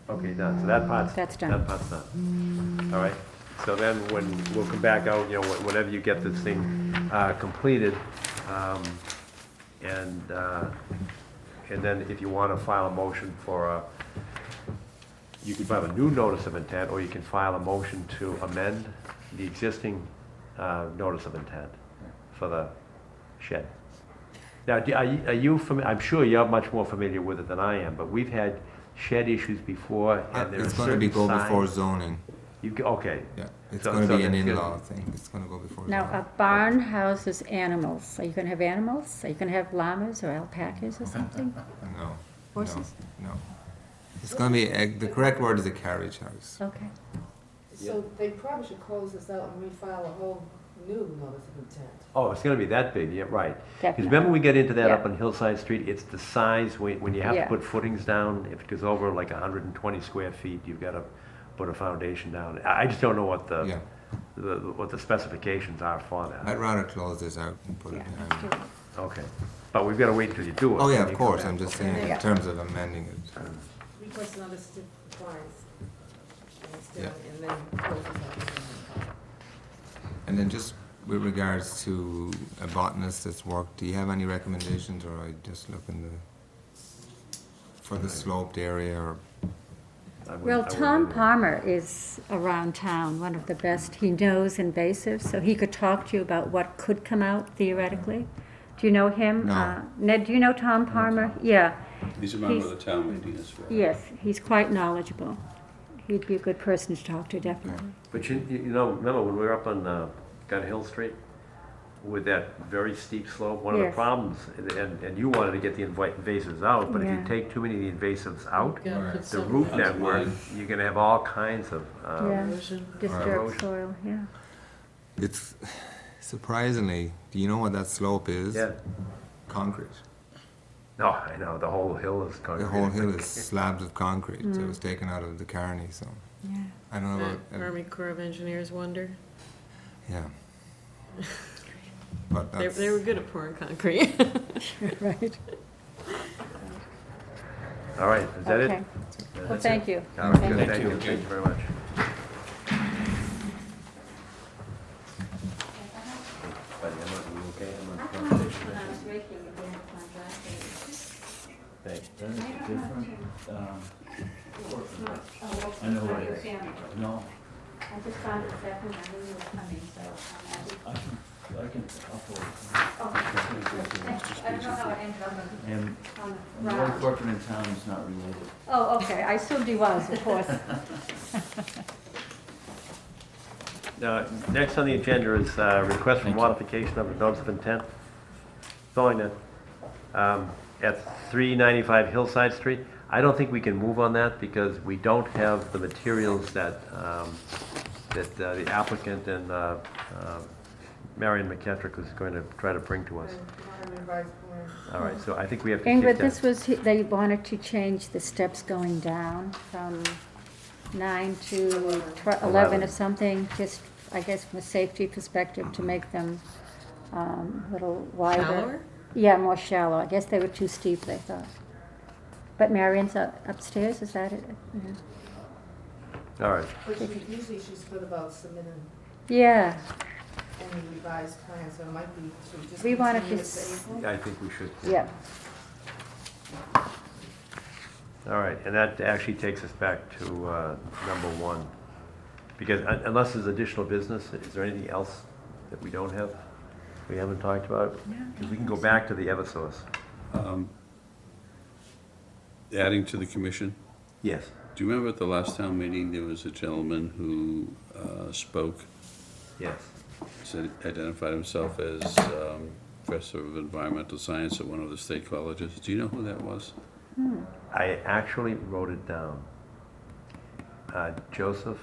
Okay, done, so that part's. That's done. That part's done. All right, so then when, we'll come back out, you know, whenever you get this thing completed, and then if you want to file a motion for a, you can file a new notice of intent, or you can file a motion to amend the existing notice of intent for the shed. Now, are you I'm sure you're much more familiar with it than I am, but we've had shed issues before, and there's It's a gonna certain be go before size. zoning, Okay, yeah, it's So- gonna so be an that's good. in-law thing, it's gonna go before Now, zoning. a barn houses animals. Are you gonna have animals? Are you gonna have llamas or alpacas or something? No. Horses? No. It's gonna be, the correct word is a carriage house. Okay. So they probably should close this out and refile a whole new notice of intent. oh, it's gonna be that big, yeah, right. Because Definitely. remember we get into that up Yeah. on Hillside Street, it's the size, when you have to Yeah. put footings down, if it goes over like 120 square feet, you've gotta put a foundation down. I just don't know what Yeah, what the specifications are for I'd that. rather close this out and put Yeah, it let's do behind. it. Okay, but we've gotta wait until you do it. Oh, yeah, then of you come course, back. I'm just Okay. saying Yeah. in terms of amending it. Request another stiff compliance. And still- Yeah. and then close this out. And then just with regards to a botanist that's worked, do you have any recommendations, or I just look in for the sloped area, or? I wouldn't- Well, I wouldn't Tom either. Palmer is around town, one of the best. He knows invasives, so he could talk to you about what could come out theoretically. Do you know him? No. Ned, do you know Tom Palmer? Yeah. He's a member He's- of the town meeting as well. Yes, he's quite knowledgeable. He'd be a good person to talk to, definitely. But you know, remember when we were up on Gun Hill Street with that very steep slope? One of the Yes. problems, and you wanted to get the invasives out, but if you Yeah. take too many of the invasives out, Yeah, Right. put the some root That's network, mine. you're gonna have all kinds of, Yeah. erosion. Disturbed Erosion. soil, yeah. It's surprisingly, do you know what that slope is? yeah. Concrete. No, I know, the whole hill is concrete. The whole hill is slabs of concrete. It was taken out of the Carney, so Yeah. I don't know That about, Army Corps of Engineers wonder. yeah. But They, that's, they were good at pouring concrete. Right. All right, is that it? Okay. Well, thank you. All right, Thank good, you. thank you, thank you very much. Buddy, are you okay? I'm on conversation. Thanks. That is different, I know what it is. No, I just found it second, I knew you were coming, so I can, I'll forward I don't know how it ended up it. And on the the one ground. working in town is not related. Oh, okay, I assumed he was, of course. Next on the agenda is request for Thank you. modification of the notice of intent. Going to, at 395 Hillside Street. I don't think we can move on that because we don't have the materials that, that the applicant and Marion McKettrick was going to try to bring to us. And revised plans. All right, so I think we have to kick Ingrid, that. this was, they wanted to change the steps going down from 9 to 11 or something, just I guess from a safety perspective, to make them a little wider. Shallower? Yeah, more shallow. I guess they were too steep, they thought. But Marion's upstairs, is that it? Yeah. All right. But usually she's good about submitting Yeah, any revised plans, so it might be, should we just We wanna continue just- this to April? I think we should. yeah. All right, and that actually takes us back to number one. Because unless there's additional business, is there anything else that we don't have, we haven't talked about? Because we can go back to the Eversource. Adding to the commission, Yes. do you remember at the last town meeting, there was a gentleman who spoke, Yes. said, identified himself as professor of environmental science at one of the state colleges. Do you know who that was? I actually wrote it down. Joseph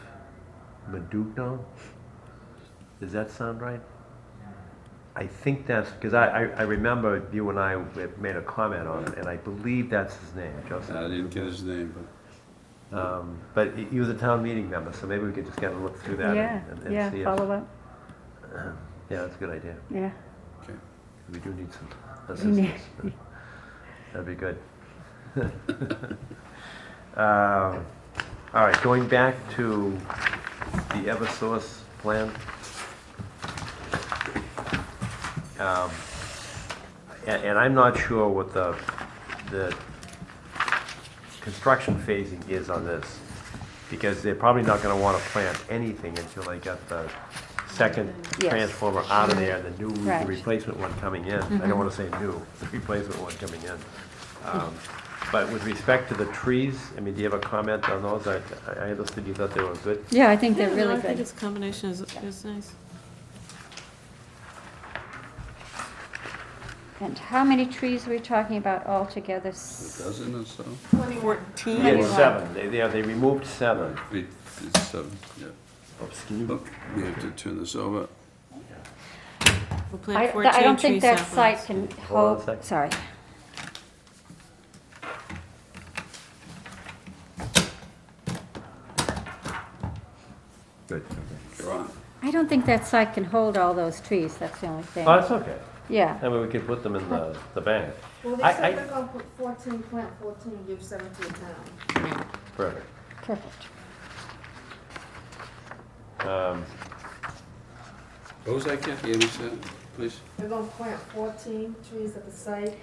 Madugno? Does that sound right? I think that's, because I remember you and I had made a comment on it, and I believe that's his name, Joseph. I didn't get his name, but But he was a town meeting member, so maybe we could just get a look through that Yeah, and yeah, see if. follow up, Yeah, that's a good idea. yeah. okay. We do need some We need- assistance. That'd be good. All right, going back to the Eversource plan. And I'm not sure what the construction phasing is on this, because they're probably not gonna wanna plant anything until they get the second Yes. transformer out of there, and the new, the Right. replacement one coming in. I don't wanna say new, the replacement one coming in. But with respect to the trees, I mean, do you have a comment on those? I understood you thought they were good. Yeah, I think they're Yeah, no, really I think good. its combination is nice. And how many trees are we talking about altogether? A dozen or so? 14? Yeah, 7, they removed 7. It's 7, yeah. Oops, can you- Oh, we have to turn this over. We'll plant 14 I don't tree think that saplings. site can Hold on a hold, second. sorry. Good. Go on. I don't think that site can hold all those trees, that's the only thing. Oh, that's okay. Yeah, I mean, we could put them in the bank. Well, they I- said I- they're gonna put 14, plant 14, and give 7 to the town. Perfect. perfect. What was that, Kathy? Amy said, please? They're gonna plant 14 trees at the site.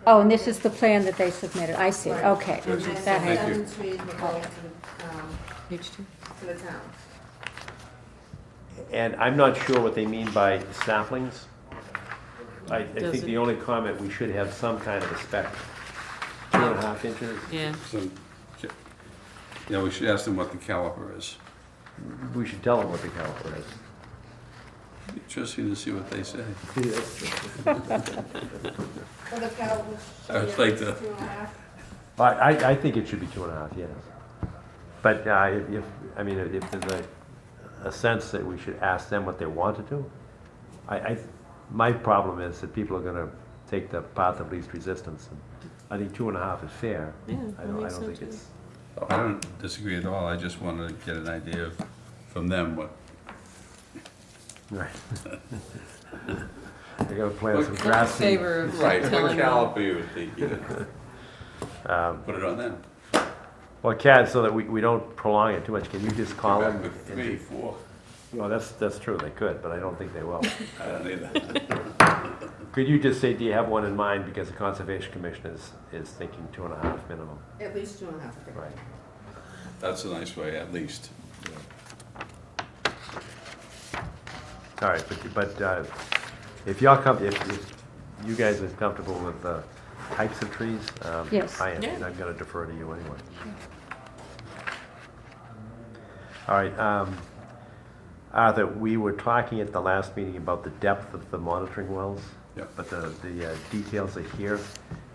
Oh, and this is the plan that they submitted, I see, Right. okay. And That then has- Thank you. 7 trees will go Page 2. to the town. And I'm not sure what they mean by saplings. I Does think it- the only comment, we should have some kind of a spec. 2.5 inches? Yeah. Some, yeah, we should ask them what the caliper is. We should tell them what the caliper is. Interesting to see what they say. For the cow, I would like to- 2.5. I think it should be 2.5, yes. But if, I mean, if there's a sense that we should ask them what they want to do, my problem is that people are gonna take the path of least resistance. And I think 2.5 is fair. Yeah, I I don't think so think too. it's, Oh, I don't disagree at all. I just wanted to get an idea of, from them what. right. They're gonna plant some grass seed. Favor of Right, what telling them. caliper you would think, Put it on them. Well, Kat, so that we don't prolong it too much, can you just call Come them? back with and 3, just- 4. Well, that's true, they could, but I don't think they will. I don't either. Could you just say, do you have one in mind, because the Conservation Commission is thinking 2.5 minimum, At least 2.5, I think. right? That's a nice way, at least. All right, but if y'all come, if you guys are comfortable with the types of trees, Yes. I am, Yeah. and I'm gonna defer to you anyway. All right, Arthur, we were talking at the last meeting about the depth of the monitoring wells. Yeah. But the details are here,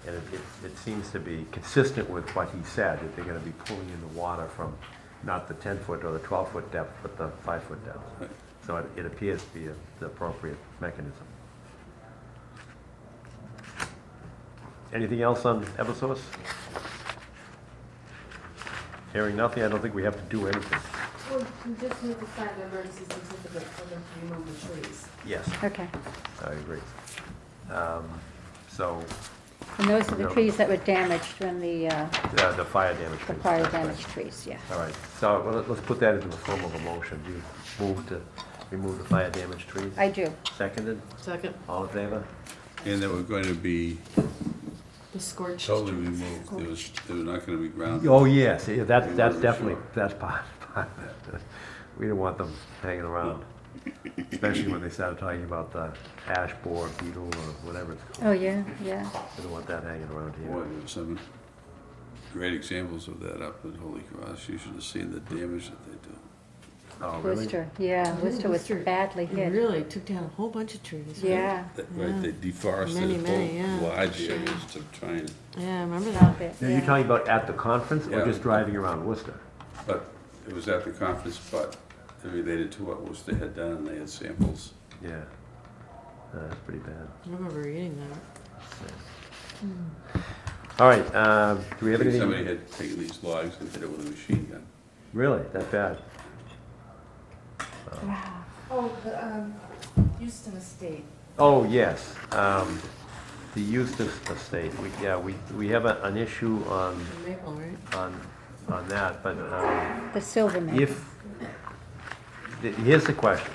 and it seems to be consistent with what he said, that they're gonna be pulling in the water from not the 10-foot or the 12-foot depth, but the 5-foot depth. Right. So it appears to be the appropriate mechanism. Anything else on Eversource? Hearing nothing, I don't think we have to do anything. Well, you just need to sign the emergency certificate for them to remove the trees. Yes, Okay. I agree. So, And those are the No. trees that were damaged when the the fire damage. trees, fire that's right. damaged trees, yeah. All right, so let's put that into the form of a motion. Do you move to remove the fire damaged trees? I do. Seconded? Second, All in favor? And they were going to be the scorched totally trees. removed. They were not going to be grounded. Oh, yes, yeah, that's We weren't definitely, sure. that's part of it. We didn't want them hanging around, especially when they started talking about the ash borer beetle or whatever it's called. Oh, yeah, yeah. We don't want that hanging around Boy, here. there's some great examples of that up at Holy Cross. You should have seen the damage that they do. Oh, really? Worcester, yeah, Worcester was Worcester, badly It hit. really took down a whole bunch of trees. right? Yeah. Right, they deforested Many, yeah. whole large areas to try and, Yeah, I remember Stop that. it, Now, you're yeah. talking about at the conference or Yeah. just driving around Worcester? but it was at the conference, but it related to what Worcester had done, and they had samples. Yeah. That's pretty bad. I remember reading that. All right, do we I have think somebody anything? had taken these logs and hit it with a machine gun. Really, that bad? Wow. Oh, the, Houston Estate. Oh, yes, the Eustis Estate, we have an issue on, The maple, right? on that, but, The silver maple. if, here's the question.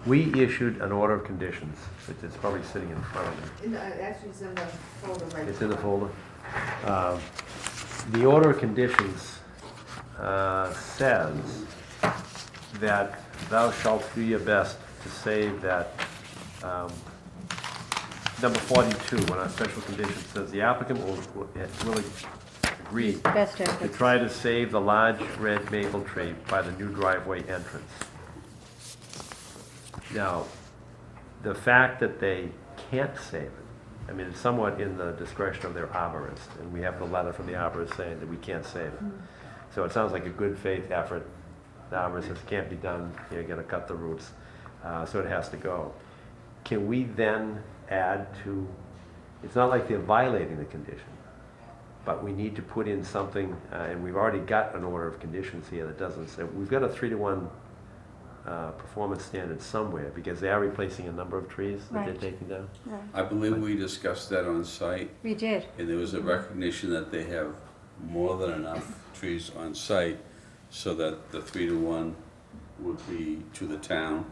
We issued an order of conditions, which is probably sitting in front of me. Actually, it's in the folder right. It's in the folder. The order of conditions says that thou shalt do your best to save that, number 42, when our special condition says the applicant will agree Best to efforts. try to save the large red maple tree by the new driveway entrance. Now, the fact that they can't save it, I mean, it's somewhat in the discretion of their arborist, and we have the letter from the arborist saying that we can't save it. So it sounds like a good faith effort. The arborist says it can't be done, you're gonna cut the roots, so it has to go. Can we then add to, it's not like they're violating the condition, but we need to put in something, and we've already got an order of conditions here that doesn't say, we've got a 3-to-1 performance standard somewhere, because they are replacing a number of trees that they're Right. taking down. Right. I believe we discussed that on site, We did. and there was a recognition that they have more than enough trees on site so that the 3-to-1 would be to the town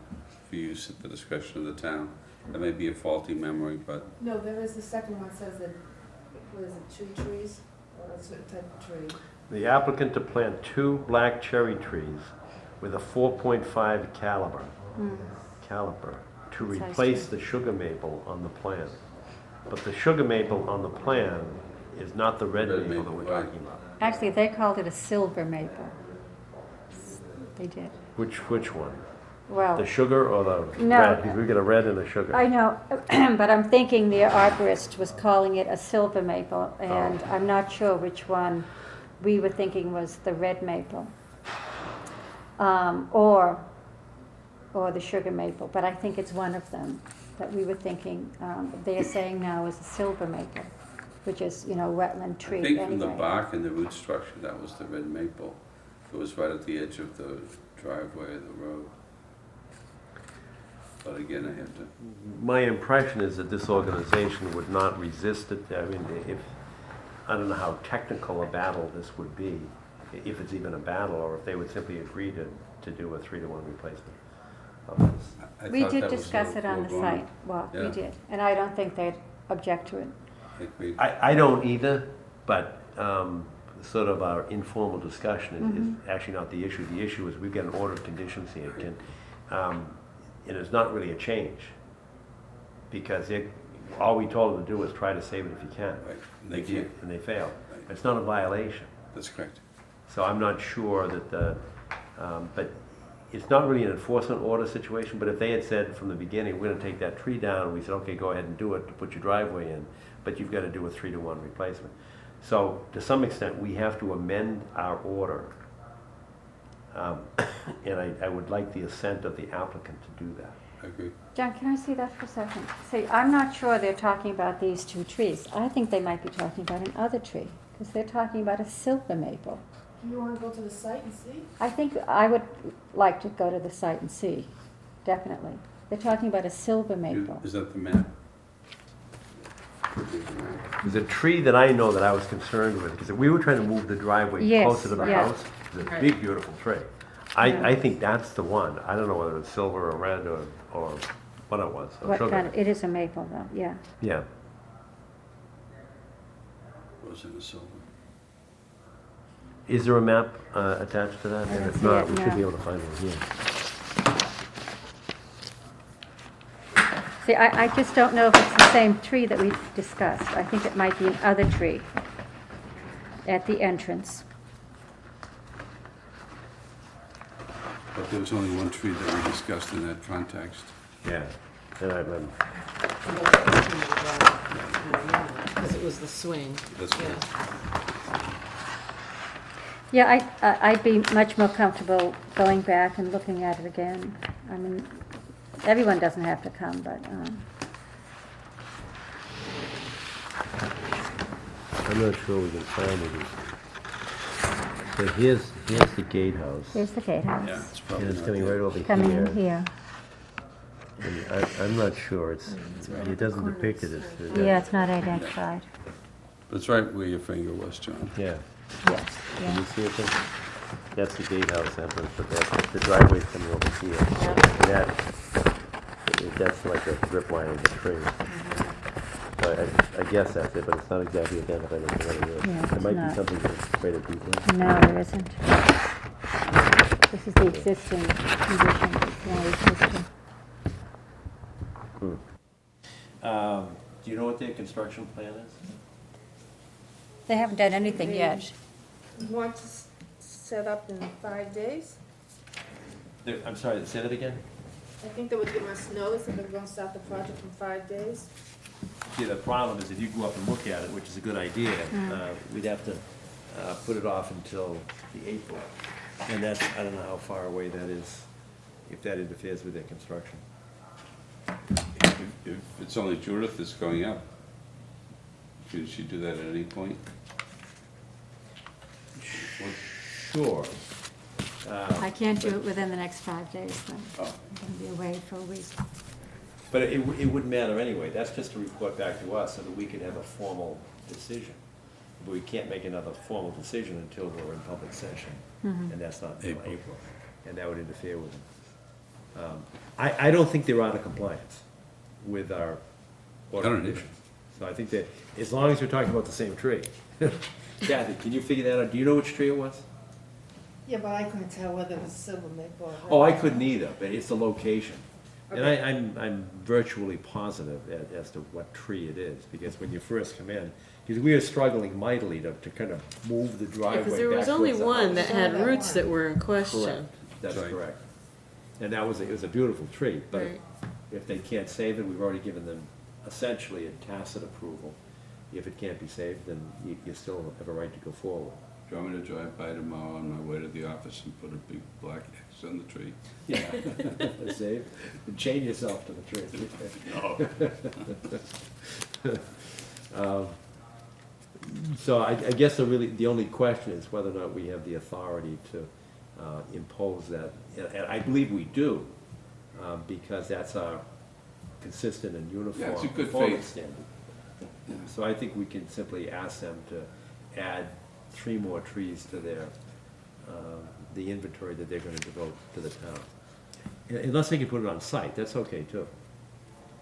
for use at the discretion of the town. That may be a faulty memory, but No, there is, the second one says that, what is it, 2 trees? Or a certain type of tree. The applicant to plant 2 black cherry trees with a 4.5 caliber to That's nice replace tree. the sugar maple on the plan. But the sugar maple on the plan is not the red Red maple that we're maple, right. talking about. Actually, they called it a silver maple. They did. Which one? Well, The sugar or the No. red? Because we got a red and a sugar. I know, but I'm thinking the arborist was calling it a silver maple, and I'm not sure which one we were thinking was the red maple. Or the sugar maple, but I think it's one of them that we were thinking, they are saying now is a silver maple, which is, wetland I tree think from the anyway. bark and the root structure, that was the red maple. It was right at the edge of the driveway of the road. But again, I have to, My impression is that this organization would not resist it. I mean, I don't know how technical a battle this would be, if it's even a battle, or if they would simply agree to do a 3-to-1 replacement of this. I We thought did that was discuss it on the foregone. site walk, we Yeah. did, and I don't think they'd object to it. I agree. I don't either, but sort of our informal discussion is actually not the issue. The issue is we've got an order of conditions here. And it's not really a change, because all we told them to do was try to save it if you can. Right, and they can't. And they failed. Right. It's not a violation. That's correct. So I'm not sure that but it's not really an enforcement order situation, but if they had said from the beginning, we're gonna take that tree down, and we said, okay, go ahead and do it, to put your driveway in, but you've gotta do a 3-to-1 replacement. So to some extent, we have to amend our order. And I would like the assent of the applicant to do that. I agree. John, can I see that for a second? See, I'm not sure they're talking about these 2 trees. I think they might be talking about another tree, because they're talking about a silver maple. Do you wanna go to the site and see? I think I would like to go to the site and see, definitely. They're talking about a silver maple. Is that the map? There's a tree that I know that I was concerned with, because we were trying to move the driveway Yes, closer to the yeah. house. It's a Right. big, beautiful tree. Yeah. I think that's the one. I don't know whether it's silver or red or what it was. or What sugar. kind of, it is a maple though, yeah. Yeah. Was in the silver. Is there a map attached to that? I And don't if see not, it, we should no. be able to find one here. See, I just don't know if it's the same tree that we discussed. I think it might be another tree at the entrance. But there was only one tree that we discussed in that context. Yeah. And I remember. Because it was the swing. That's Yeah. right. Yeah, I'd be much more comfortable going back and looking at it again. I mean, everyone doesn't have to come, but, I'm not sure we can find it. So here's the gatehouse. here's the gatehouse. Yeah, it's And probably it's not coming there. right over Coming here. in here. And I'm not sure. It doesn't depict it as. Yeah, it's not identified. It's right where your finger was, John. Yeah. Yes, Can yeah. you see it there? That's the gatehouse entrance, but the driveway's coming over here. And that's like a drip line of the tree. So I guess that's it, but it's not exactly identified as what it is. Yeah, There it's might not. be something that's greater detail. No, there isn't. This is the existing condition, it's the only existing. Do you know what their construction plan is? They haven't done anything yet. You want to set up in 5 days? I'm sorry, say that again? I think they would give us notice if they're gonna start the project in 5 days. See, the problem is if you go up and look at it, which is a good idea, we'd have to put it off until the April. And that's, I don't know how far away that is, if that interferes with their construction. If it's only Judith that's going up, should she do that at any point? Sure. I can't do it within the next 5 days, then. Oh. I'm going to be away for a week. But it wouldn't matter anyway. That's just to report back to us so that we can have a formal decision. But we can't make another formal decision until we're in public session. And that's not until April. April. And that would interfere with it. I don't think they're out of compliance with our order I don't conditions. So I think that, as long as we're talking about the same tree. Kathy, can you figure that out? Do you know which tree it was? Yeah, but I couldn't tell whether it was silver maple or. Oh, I couldn't either, but it's the location. And I'm virtually positive as to what tree it is, because when you first come in, because we are struggling mightily to kind of move the driveway Because back there was only towards the one house. that had roots that were in question. Correct, that's Right. correct. And it was a beautiful tree, but Right. if they can't save it, we've already given them essentially a tacit approval. If it can't be saved, then you still have a right to go forward. Do you want me to drive by tomorrow on my way to the office and put a big black X on the tree? Yeah, save, and chain yourself to the tree. No. So I guess the only question is whether or not we have the authority to impose that, and I believe we do, because that's our consistent and uniform Yeah, it's a good performance faith. standard. So I think we can simply ask them to add 3 more trees to their, the inventory that they're gonna devote to the town. Unless they can put it on site, that's okay too.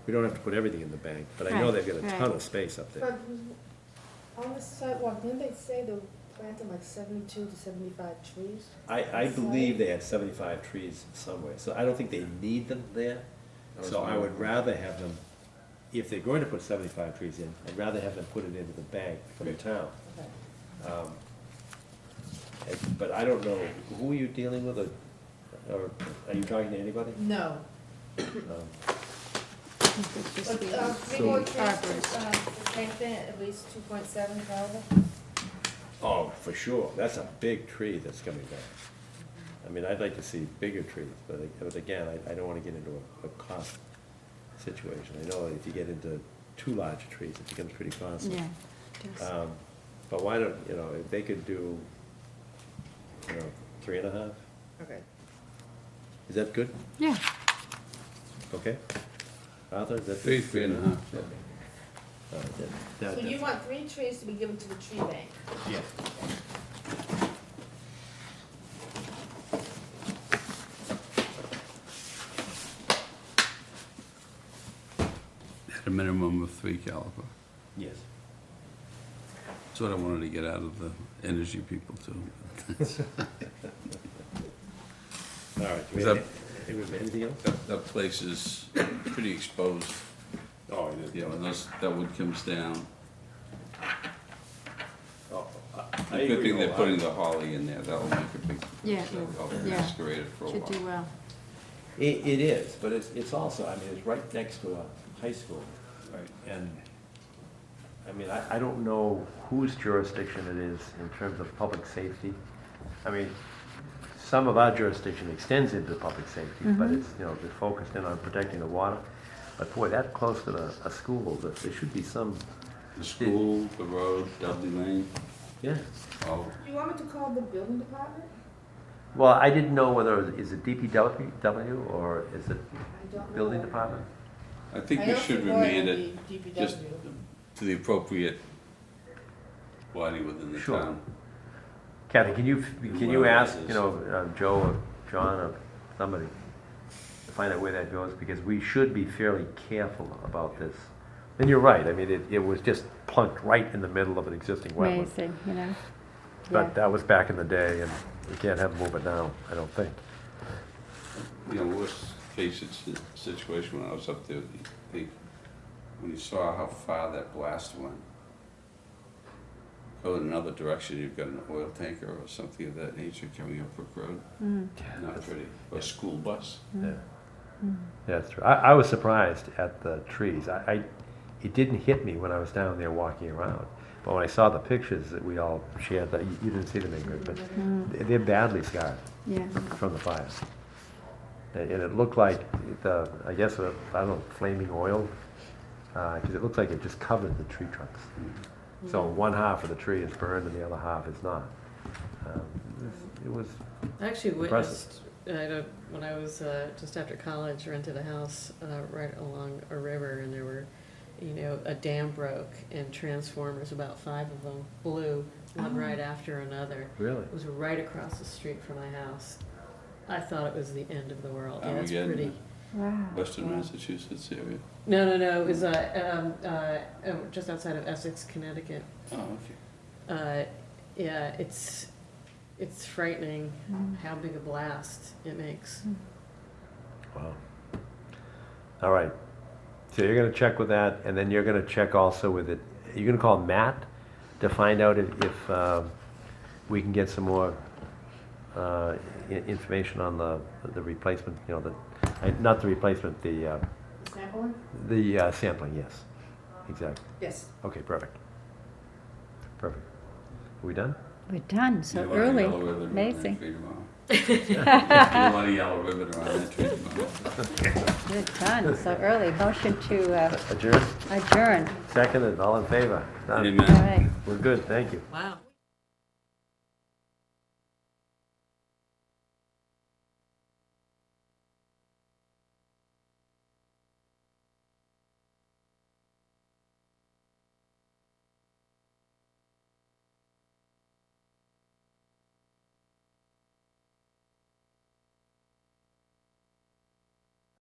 We don't have to put everything in the bank, but I know Right, they've got a ton right. of space up there. But on the sidewalk, didn't they say they planted like 72 to 75 trees? I believe they had 75 trees somewhere, so I don't think they need them there. So I would rather have them, if they're going to put 75 trees in, I'd rather have them put it into the bank for the town. Okay. But I don't know, who are you dealing with, or are you talking to anybody? No. It's But, just the- three more trees, arborist. the same thing, at least 2.7 caliber? Oh, for sure, that's a big tree that's coming down. I mean, I'd like to see bigger trees, but again, I don't wanna get into a cost situation. I know if you get into too large a trees, it becomes pretty costly. Yeah, it does. But why don't, if they could do 3.5? Okay. Is that good? Yeah, Okay? Arthur, is that? 3.5. All right, So you want 3 trees to be given to the tree bank? Yeah. At a minimum of 3 caliber. Yes. That's what I wanted to get out of the energy people too. All right. Is that- Anything else? That place is pretty exposed. Oh, it is. You know, unless that wood comes down. Oh, I The good agree thing they're putting wholeheartedly. the holly in there, that'll make a big, Yeah, that'll help yeah. masquerade it for a should do while. well. It is, but it's also, I mean, it's right next to a high school. Right. And, I mean, I don't know whose jurisdiction it is in terms of public safety. I mean, some of our jurisdiction extends into public safety, but it's, you know, they're focused in on protecting the water. But boy, that close to a school, that there should be some, The school, the road, Dudley Lane, yeah. all, Do you want me to call the building department? Well, I didn't know whether, is it DPW or is it I don't know. building department? I think I we don't should support remand it the DPW. just to the appropriate body within the Sure. town. Kathy, can you Whoever it ask, is. you know, Joe or John or somebody to find out where that goes? Because we should be fairly careful about this. And you're right, I mean, it was just plunked right in the middle of an existing wetland. Amazing, you know? But that was back in the day, and we can't have them move it now, I don't think. You know, worst case situation when I was up there, when you saw how far that blast went, go in another direction, you've got an oil tanker or something of that nature coming up Brook Road. Not pretty. Or a school bus. Yeah, that's true. I was surprised at the trees. It didn't hit me when I was down there walking around. But when I saw the pictures that we all shared, that you didn't see them, Ingrid, but they're badly scarred Yeah, from the fire. And it looked like I guess, I don't know, flaming oil, because it looks like it just covered the tree trunks. So one half of the tree is burned and the other half is not. It was, I actually Impressive. witnessed, when I was just after college, rented a house right along a river, and there were, you know, a dam broke and transformers, about 5 of them, blew, one right after another. really? It was right across the street from my house. I thought it was the end of the world. Yeah, it's Armageddon. pretty. wow. Western Massachusetts area. No, it was just outside of Essex, Connecticut. Oh, okay. Yeah, it's frightening how big a blast it makes. Wow. All right. So you're gonna check with that, and then you're gonna check also with it. You're gonna call Matt to find out if we can get some more information on the replacement, you know, not the replacement, the Sampling? sampling, yes. Exactly. Yes. Okay, perfect. Perfect. Are we done? We're done so You want a early. yellow ribbon around that Amazing. tree tomorrow? You want a yellow ribbon around that tree tomorrow? We're done so early. Motion to Adjourn? adjourn. Second, and all in favor? Done. Amen. All right. We're good, thank you. Wow.